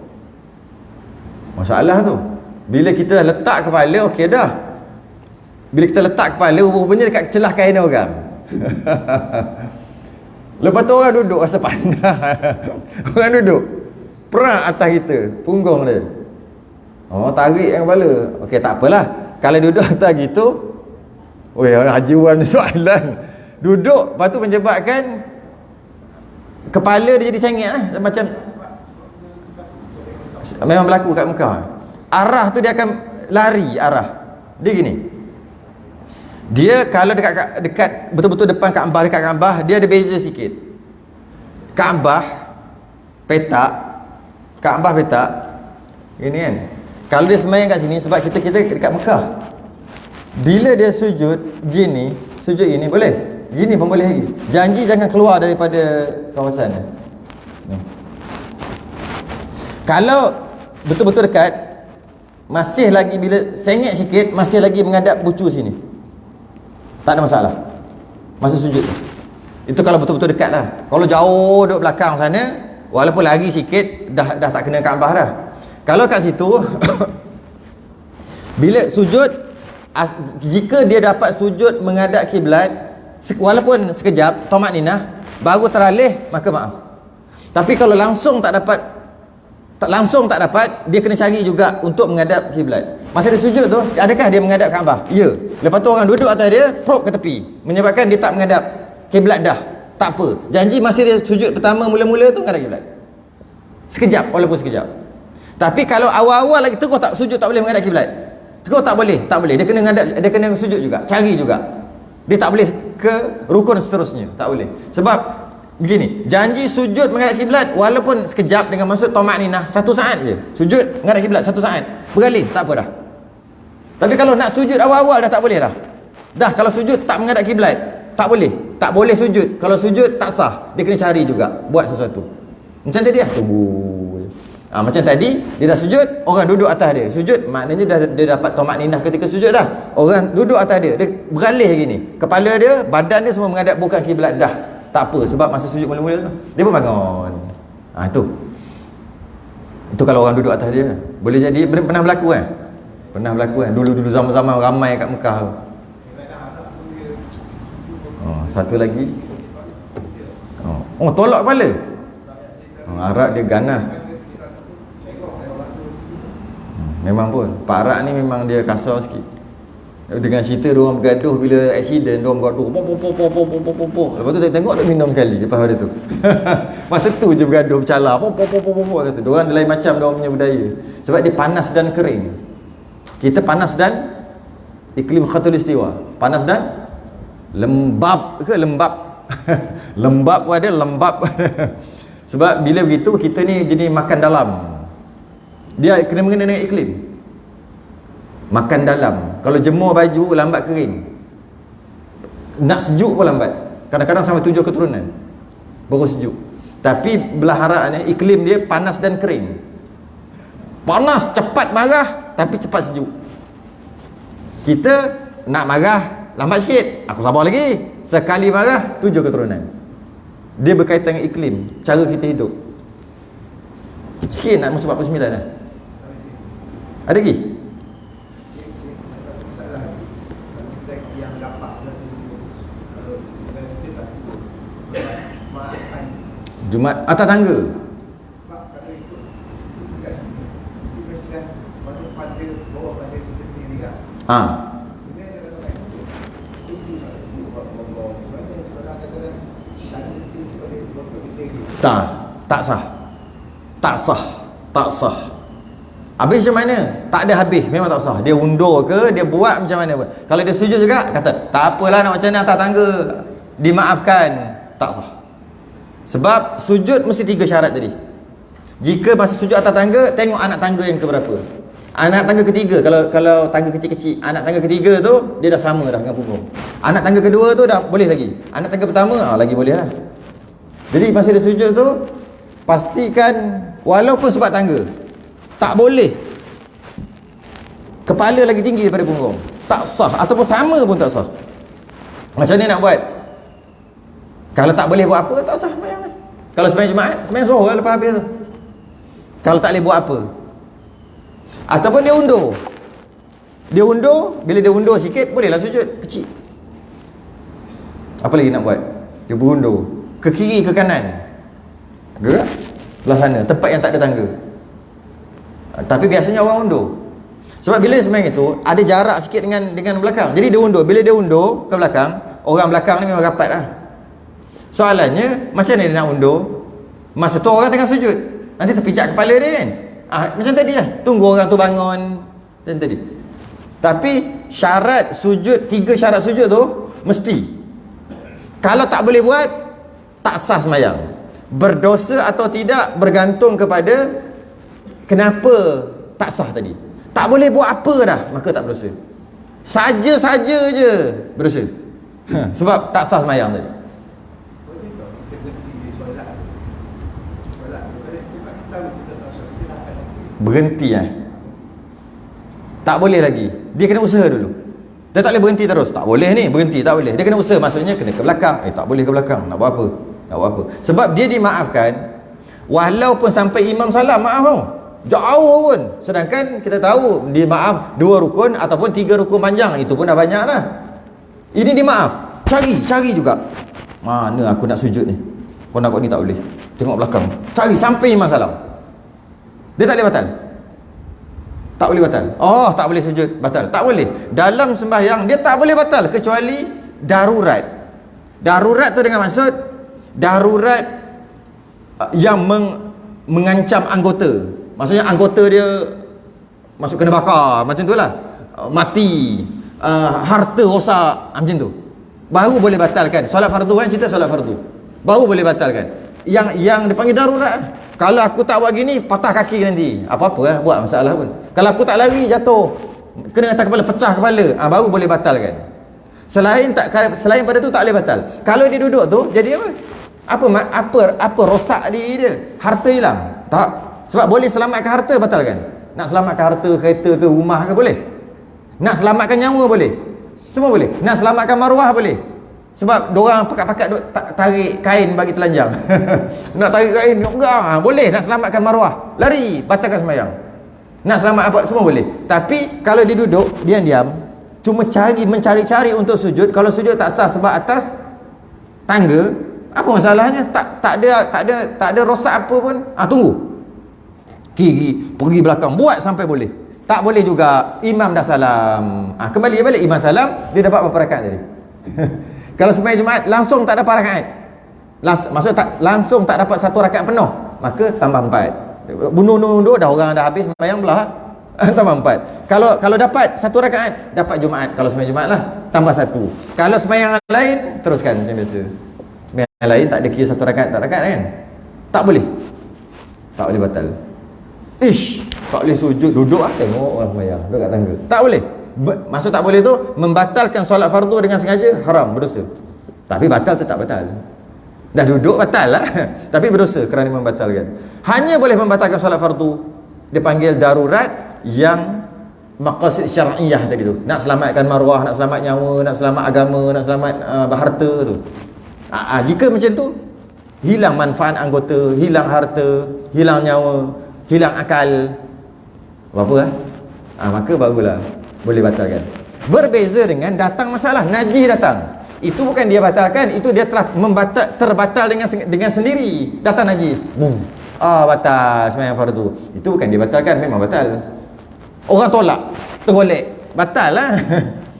masalah tu bila kita letak kepala, okey dah. Bila kita letak kepala, rupanya dekat celah kain orang. Lepas tu orang duduk rasa panas. Orang duduk perak atas kita, punggung dia. Tarik yang kepala. Okey, tak apalah. Kalau duduk atas gitu, hajiwan soalan. Duduk, lepas tu menyebabkan kepala dia jadi sengit lah. Macam memang berlaku kat Mekah. Arah tu dia akan lari arah. Dia gini. Dia kalau dekat betul-betul depan Kaabah, dekat Kaabah, dia ada beza sikit. Kaabah petak, gini kan. Kalau dia sembahyang kat sini, sebab kita dekat Mekah. Bila dia sujud gini, boleh. Gini pun boleh lagi. Janji jangan keluar daripada kawasan ni. Kalau betul-betul dekat, masih lagi bila sengit sikit, masih lagi menghadap bucu sini, tak ada masalah masa sujud tu. Itu kalau betul-betul dekat lah. Kalau jauh duduk belakang sana, walaupun lagi sikit, dah tak kena Kaabah dah. Kalau kat situ bila sujud, jika dia dapat sujud menghadap kiblat, walaupun sekejap, tamakninah, baru teralih, maka maaf. Tapi kalau langsung tak dapat, dia kena cari juga untuk menghadap kiblat. Masa dia sujud tu, adakah dia menghadap Kaabah? Ya. Lepas tu orang duduk atas dia, prop ke tepi, menyebabkan dia tak menghadap kiblat dah. Tak apa. Janji masa dia sujud pertama mula-mula tu menghadap kiblat. Sekejap, walaupun sekejap. Tapi kalau awal-awal lagi terus tak sujud, tak boleh menghadap kiblat. Terus tak boleh. Dia kena menghadap, dia kena sujud juga, cari juga. Dia tak boleh ke rukun seterusnya, tak boleh. Sebab begini, janji sujud menghadap kiblat walaupun sekejap dengan maksud tamakninah, 1 saat je. Sujud menghadap kiblat 1 saat. Beralih, tak apa dah. Tapi kalau nak sujud awal-awal dah tak boleh dah. Dah kalau sujud tak menghadap kiblat, tak boleh. Tak boleh sujud. Kalau sujud tak sah. Dia kena cari juga buat sesuatu. Macam tadi lah, tunggu. Macam tadi dia dah sujud, orang duduk atas dia. Sujud maknanya dia dapat tamakninah ketika sujud dah. Orang duduk atas dia, dia beralih gini. Kepala dia, badan dia semua menghadap bukan kiblat dah. Tak apa, sebab masa sujud mula-mula tu dia pun bangun. Itu kalau orang duduk atas dia. Boleh jadi pernah berlaku kan? Pernah berlaku kan? Dulu-dulu zaman-zaman ramai kat Mekah tu. Satu lagi. Tolak kepala. Arab dia ganah. Memang pun Pak Arab ni memang dia kasar sikit. Dengan cerita dia orang bergaduh bila accident, dia orang bergaduh lepas tu tengok tak minum sekali lepas pada tu. Masa tu je bergaduh bercala kata dia orang lain macam dia orang punya budaya. Sebab dia panas dan kering. Kita panas dan iklim khatulistiwa. Panas dan lembab ke lembab. Lembab pun ada, lembab. Sebab bila begitu kita ni jenis makan dalam. Dia kena mengena dengan iklim. Makan dalam. Kalau jemur baju lambat kering. Nak sejuk pun lambat. Kadang-kadang sampai 7 keturunan baru sejuk. Tapi belah Arab ni iklim dia panas dan kering. Panas cepat marah tapi cepat sejuk. Kita nak marah lambat sikit, aku sabar lagi. Sekali marah 7 keturunan. Dia berkaitan dengan iklim, cara kita hidup. Sikit nak masuk 49 dah. Ada lagi? Jumat atas tangga. Tak sah. Habis macam mana? Tak ada habis, memang tak sah. Dia undur ke, dia buat macam mana pun. Kalau dia sujud juga, kata tak apalah nak macam mana atas tangga, dimaafkan. Tak sah. Sebab sujud mesti 3 syarat tadi. Jika masa sujud atas tangga, tengok anak tangga yang keberapa. Anak tangga ketiga, kalau tangga kecil-kecil, anak tangga ketiga tu dia dah sama dah dengan punggung. Anak tangga kedua tu dah boleh lagi. Anak tangga pertama lagi boleh lah. Jadi masa dia sujud tu, pastikan walaupun sebab tangga, tak boleh kepala lagi tinggi daripada punggung. Tak sah, ataupun sama pun tak sah. Macam ni nak buat? Kalau tak boleh buat apa, tak sah sembahyang. Kalau sembahyang Jumaat, sembahyang Zuhur lepas habis tu. Kalau tak boleh buat apa, ataupun dia undur. Bila dia undur sikit, bolehlah sujud kecil. Apa lagi nak buat? Dia berundur ke kiri ke kanan, gerak belah sana, tempat yang tak ada tangga. Tapi biasanya orang undur. Sebab bila sembahyang itu ada jarak sikit dengan belakang. Jadi dia undur. Bila dia undur ke belakang, orang belakang ni memang rapat lah. Soalannya, macam mana dia nak undur? Masa tu orang tengah sujud, nanti terpijak kepala dia kan. Macam tadi lah, tunggu orang tu bangun macam tadi. Tapi syarat sujud, 3 syarat sujud tu mesti. Kalau tak boleh buat, tak sah sembahyang. Berdosa atau tidak bergantung kepada kenapa tak sah tadi. Tak boleh buat apa dah, maka tak berdosa. Saja-saja je berdosa. Sebab tak sah sembahyang tadi. Berhenti tak boleh lagi. Dia kena usaha dulu. Dia tak boleh berhenti terus. Tak boleh ni, berhenti tak boleh. Dia kena usaha, maksudnya kena ke belakang. Tak boleh ke belakang. Nak buat apa? Sebab dia dimaafkan walaupun sampai imam salam, maaf tau. Jauh pun. Sedangkan kita tahu dia maaf 2 rukun ataupun 3 rukun panjang, itu pun dah banyak dah. Ini dia maaf. Cari juga. Mana aku nak sujud ni? Kau nak ni tak boleh. Tengok belakang. Cari sampai imam salam. Dia tak boleh batal. Tak boleh batal. Tak boleh sujud, batal. Tak boleh. Dalam sembahyang dia tak boleh batal kecuali darurat. Darurat tu dengan maksud darurat yang mengancam anggota. Maksudnya anggota dia masuk kena bakar, macam tu lah. Mati, harta rosak, macam tu. Baru boleh batalkan. Solat fardu kan, cerita solat fardu. Baru boleh batalkan. Yang dipanggil darurat. Kalau aku tak buat gini, patah kaki nanti. Apa-apa lah, buat masalah pun. Kalau aku tak lari, jatuh, kena atas kepala, pecah kepala, baru boleh batalkan. Selain pada tu tak boleh batal. Kalau dia duduk tu, jadi apa? Apa rosak diri dia? Harta hilang? Tak. Sebab boleh selamatkan harta, batal kan? Nak selamatkan harta, kereta ke, rumah ke, boleh. Nak selamatkan nyawa boleh. Semua boleh. Nak selamatkan maruah boleh. Sebab diorang pakat-pakat tarik kain bagi telanjang. Nak tarik kain, boleh. Nak selamatkan maruah, lari, batalkan sembahyang. Nak selamat apa, semua boleh. Tapi kalau dia duduk diam-diam, cuma mencari-cari untuk sujud, kalau sujud tak sah sebab atas tangga, apa masalahnya? Tak ada rosak apa pun. Tunggu. Kiri, pergi belakang, buat sampai boleh. Tak boleh juga imam dah salam. Kembali balik imam salam, dia dapat berapa rakaat tadi? Kalau sembahyang Jumaat langsung tak dapat rakaat. Maksud langsung tak dapat satu rakaat penuh, maka tambah 4. Bunuh-bunuh dah orang dah habis sembahyang belah. Tambah 4. Kalau dapat satu rakaat, dapat Jumaat. Kalau sembahyang Jumaat lah, tambah 1. Kalau sembahyang lain, teruskan macam biasa. Sembahyang lain tak ada kira satu rakaat tak rakaat kan? Tak boleh. Tak boleh batal. Tak boleh sujud, duduk tengok orang sembahyang, duduk kat tangga. Tak boleh. Maksud tak boleh tu membatalkan solat fardu dengan sengaja, haram, berdosa. Tapi batal tetap batal. Dah duduk batal lah. Tapi berdosa kerana membatalkan. Hanya boleh membatalkan solat fardu dipanggil darurat yang maqasid syar'iyah tadi tu. Nak selamatkan maruah, nak selamat nyawa, nak selamat agama, nak selamat harta tu. Jika macam tu, hilang manfaat anggota, hilang harta, hilang nyawa, hilang akal, apa maka barulah boleh batalkan. Berbeza dengan datang masalah, najis datang. Itu bukan dia batalkan, itu dia telah terbatal dengan sendiri. Datang najis. Batal sembahyang fardu. Itu bukan dia batalkan, memang batal. Orang tolak, tergolek, batal lah.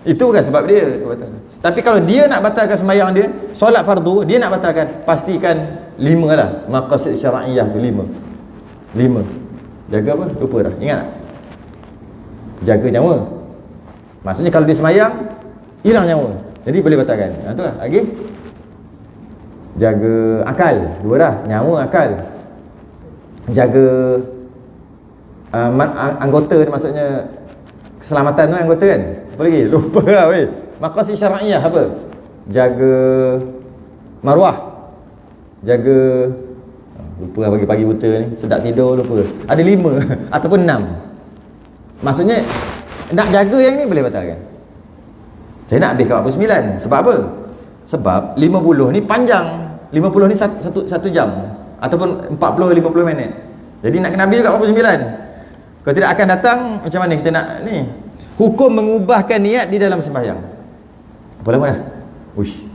Itu bukan sebab dia tu batal. Tapi kalau dia nak batalkan sembahyang dia, solat fardu, dia nak batalkan, pastikan 5 lah. Maqasid syar'iyah tu 5. Jaga apa? Lupa dah. Ingat tak? Jaga nyawa. Maksudnya kalau dia sembahyang, hilang nyawa, jadi boleh batalkan. Tu lah. Lagi jaga akal, 2 dah. Nyawa, akal. Jaga anggota, maksudnya keselamatan tu anggota kan. Apa lagi? Lupa lah weh. Maqasid syar'iyah apa? Jaga maruah, jaga, lupa lah pagi-pagi buta ni, sedap tidur lupa. Ada 5 ataupun 6. Maksudnya nak jaga yang ni boleh batalkan. Saya nak habis ke 49. Sebab apa? Sebab 50 ni panjang. 50 ni satu jam ataupun 40-50 minit. Jadi nak kena habis juga 49. Kalau tidak akan datang, macam mana kita nak ni? Hukum mengubahkan niat di dalam sembahyang. Apa lama dah? Uish.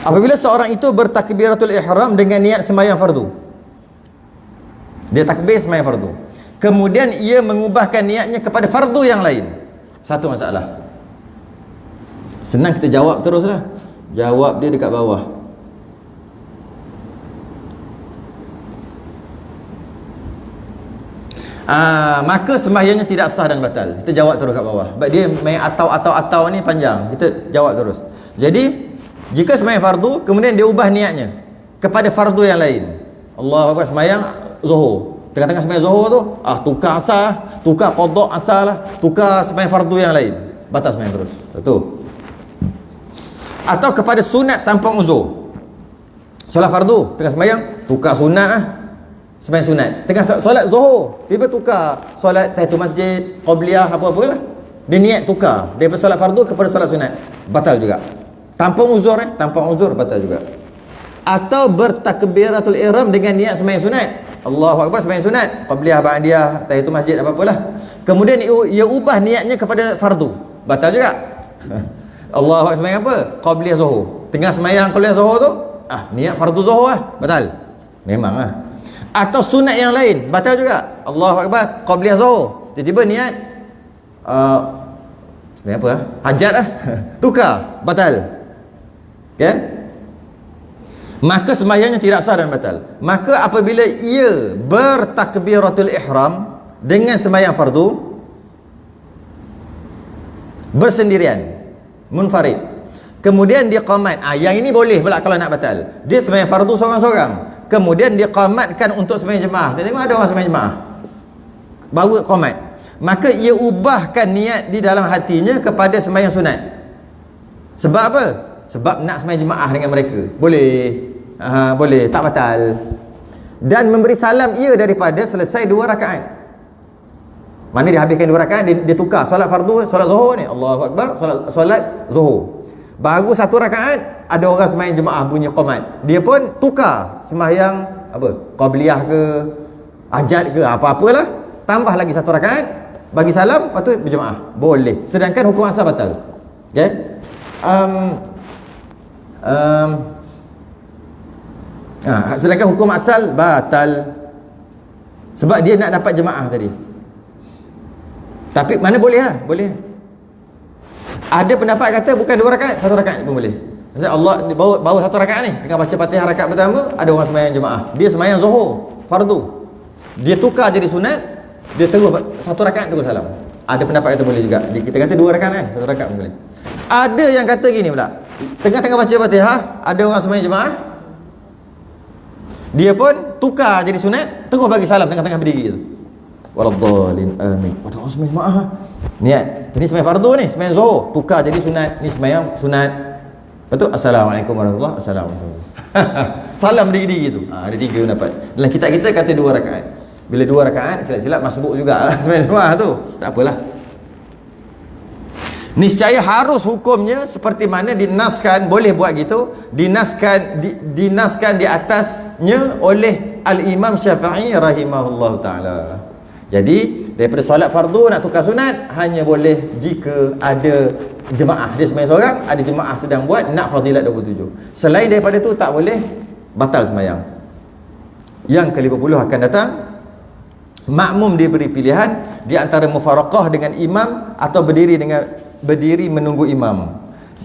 Apabila seorang itu bertakbiratul ihram dengan niat sembahyang fardu, dia takbir sembahyang fardu, kemudian ia mengubahkan niatnya kepada fardu yang lain, satu masalah. Senang kita jawab teruslah. Jawab dia dekat bawah. Maka sembahyangnya tidak sah dan batal. Kita jawab terus kat bawah. Sebab dia main atau ni panjang. Kita jawab terus. Jadi jika sembahyang fardu, kemudian dia ubah niatnya kepada fardu yang lain. Allahu Akbar, sembahyang zuhur. Tengah-tengah sembahyang zuhur tu, tukar asar, tukar qada asar lah, tukar sembahyang fardu yang lain. Batal sembahyang terus. Betul. Atau kepada sunat tanpa uzur. Solat fardu, tengah sembahyang, tukar sunat lah. Sembahyang sunat. Tengah solat zuhur, tiba tukar solat tahiyatul masjid, qabliyah, apa-apa lah. Dia niat tukar daripada solat fardu kepada solat sunat. Batal juga. Tanpa uzur tanpa uzur batal juga. Atau bertakbiratul ihram dengan niat sembahyang sunat. Allahu Akbar sembahyang sunat, qabliyah, ba'diyah, tahiyatul masjid, apa-apalah. Kemudian ia ubah niatnya kepada fardu. Batal juga. Allahu Akbar sembahyang apa? Qabliyah zuhur. Tengah sembahyang qabliyah zuhur tu, niat fardu zuhur lah, batal. Memang lah. Atau sunat yang lain, batal juga. Allahu Akbar qabliyah zuhur, tiba-tiba niat sembahyang apa? Hajat lah. Tukar, batal. Ya? Maka sembahyangnya tidak sah dan batal. Maka apabila ia bertakbiratul ihram dengan sembahyang fardu bersendirian, munfarid, kemudian dia qamat, yang ini boleh pula kalau nak batal. Dia sembahyang fardu seorang-seorang, kemudian dia qamatkan untuk sembahyang jemaah. Tengok ada orang sembahyang jemaah, baru qamat, maka ia ubahkan niat di dalam hatinya kepada sembahyang sunat. Sebab apa? Sebab nak sembahyang jemaah dengan mereka. Boleh. Boleh, tak batal. dan memberi salam ia daripada selesai 2 rakaat. Mana dia habiskan 2 rakaat, dia tukar solat fardu, solat zuhur ni, Allahu Akbar, solat zuhur. Baru 1 rakaat ada orang sembahyang jemaah bunyi qamat. Dia pun tukar sembahyang apa? Qabliyah ke, hajat ke, apa-apalah. Tambah lagi 1 rakaat, bagi salam, lepas tu berjemaah. Boleh. Sedangkan hukum asal batal. Okey? Sedangkan hukum asal batal sebab dia nak dapat jemaah tadi. Tapi mana boleh lah, boleh. Ada pendapat kata bukan 2 rakaat, 1 rakaat pun boleh. Maksudnya Allah bawa 1 rakaat ni, dengan baca Fatihah rakaat pertama, ada orang sembahyang jemaah. Dia sembahyang zuhur, fardu. Dia tukar jadi sunat, dia terus 1 rakaat terus salam. Ada pendapat kata boleh juga. Kita kata 2 rakaat kan, 1 rakaat pun boleh. Ada yang kata gini pula. Tengah-tengah baca Fatihah, ada orang sembahyang jemaah. Dia pun tukar jadi sunat, terus bagi salam tengah-tengah berdiri tu. Waladhdallin amin. Ada orang sembahyang jemaah. Niat, ni sembahyang fardu ni, sembahyang zuhur, tukar jadi sunat, ni sembahyang sunat. Lepas tu assalamualaikum warahmatullahi wabarakatuh. Salam berdiri-diri tu. Ada 3 pendapat. Dalam kitab kita kata 2 rakaat. Bila 2 rakaat silap-silap masbuk jugalah sembahyang jemaah tu. Tak apalah. Niscaya harus hukumnya seperti mana dinaskan, boleh buat gitu, dinaskan di atasnya oleh Al-Imam Syafi'i rahimahullahu taala. Jadi daripada solat fardu nak tukar sunat hanya boleh jika ada jemaah. Dia sembahyang seorang, ada jemaah sedang buat nak fadilat 27. Selain daripada tu tak boleh, batal sembahyang. Yang ke-50 akan datang, makmum diberi pilihan di antara mufaraqah dengan imam atau berdiri menunggu imam.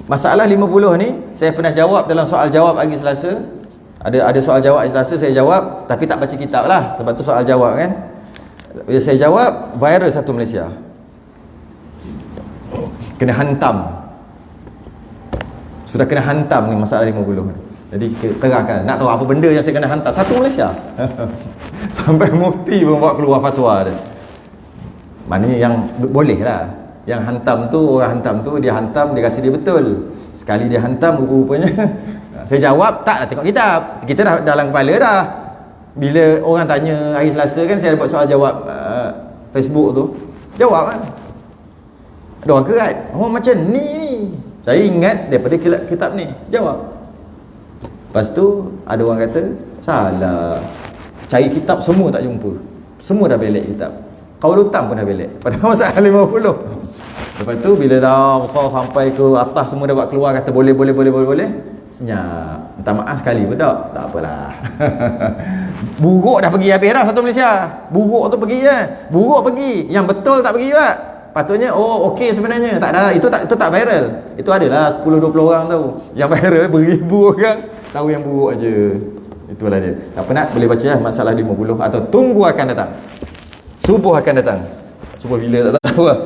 Masalah 50 ni saya pernah jawab dalam soal jawab hari Selasa. Ada soal jawab hari Selasa saya jawab, tapi tak baca kitab lah, sebab tu soal jawab kan. Bila saya jawab, viral satu Malaysia, kena hantam. Sudah kena hantam ni masalah 50 ni. Jadi terangkan, nak tahu apa benda yang saya kena hantam, satu Malaysia. Sampai mufti pun buat keluar fatwa dia. Maknanya yang boleh lah. Yang hantam tu, orang hantam tu, dia hantam, dia rasa dia betul. Sekali dia hantam, rupanya saya jawab, tak lah tengok kitab. Kita dah dalam kepala dah. Bila orang tanya hari Selasa kan, saya ada buat soal jawab Facebook tu. Jawab kan. Ada orang kerat. Oh macam ni. Saya ingat daripada kitab ni. Jawab. Lepas tu ada orang kata, salah. Cari kitab semua tak jumpa. Semua dah belek kitab. Qaulutam pun dah belek. Pada masalah 50. Lepas tu bila dah sampai ke atas semua dah buat keluar kata boleh. Senyap. Minta maaf sekali pun tak apalah. Buruk dah pergi habis dah satu Malaysia. Buruk tu pergi je. Buruk pergi. Yang betul tak pergi juga. Patutnya okey sebenarnya. Tak ada. Itu tak viral. Itu adalah 10-20 orang tahu. Yang viral beribu orang tahu yang buruk aja. Itulah dia. Tak penat boleh baca lah masalah 50 atau tunggu akan datang. Subuh akan datang. Subuh bila tak tahu lah.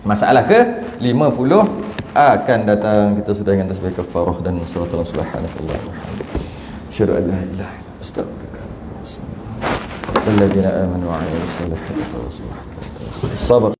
Masalah ke 50 akan datang. Kita sudah dengan tasbih kafarah dan salatu subhanallahi walhamdulillah. Asyhadu an la ilaha illa anta astaghfiruka wa atubu ilaik. Walladzina amanu wa 'amilus solihati wa tawassaw bil sabr.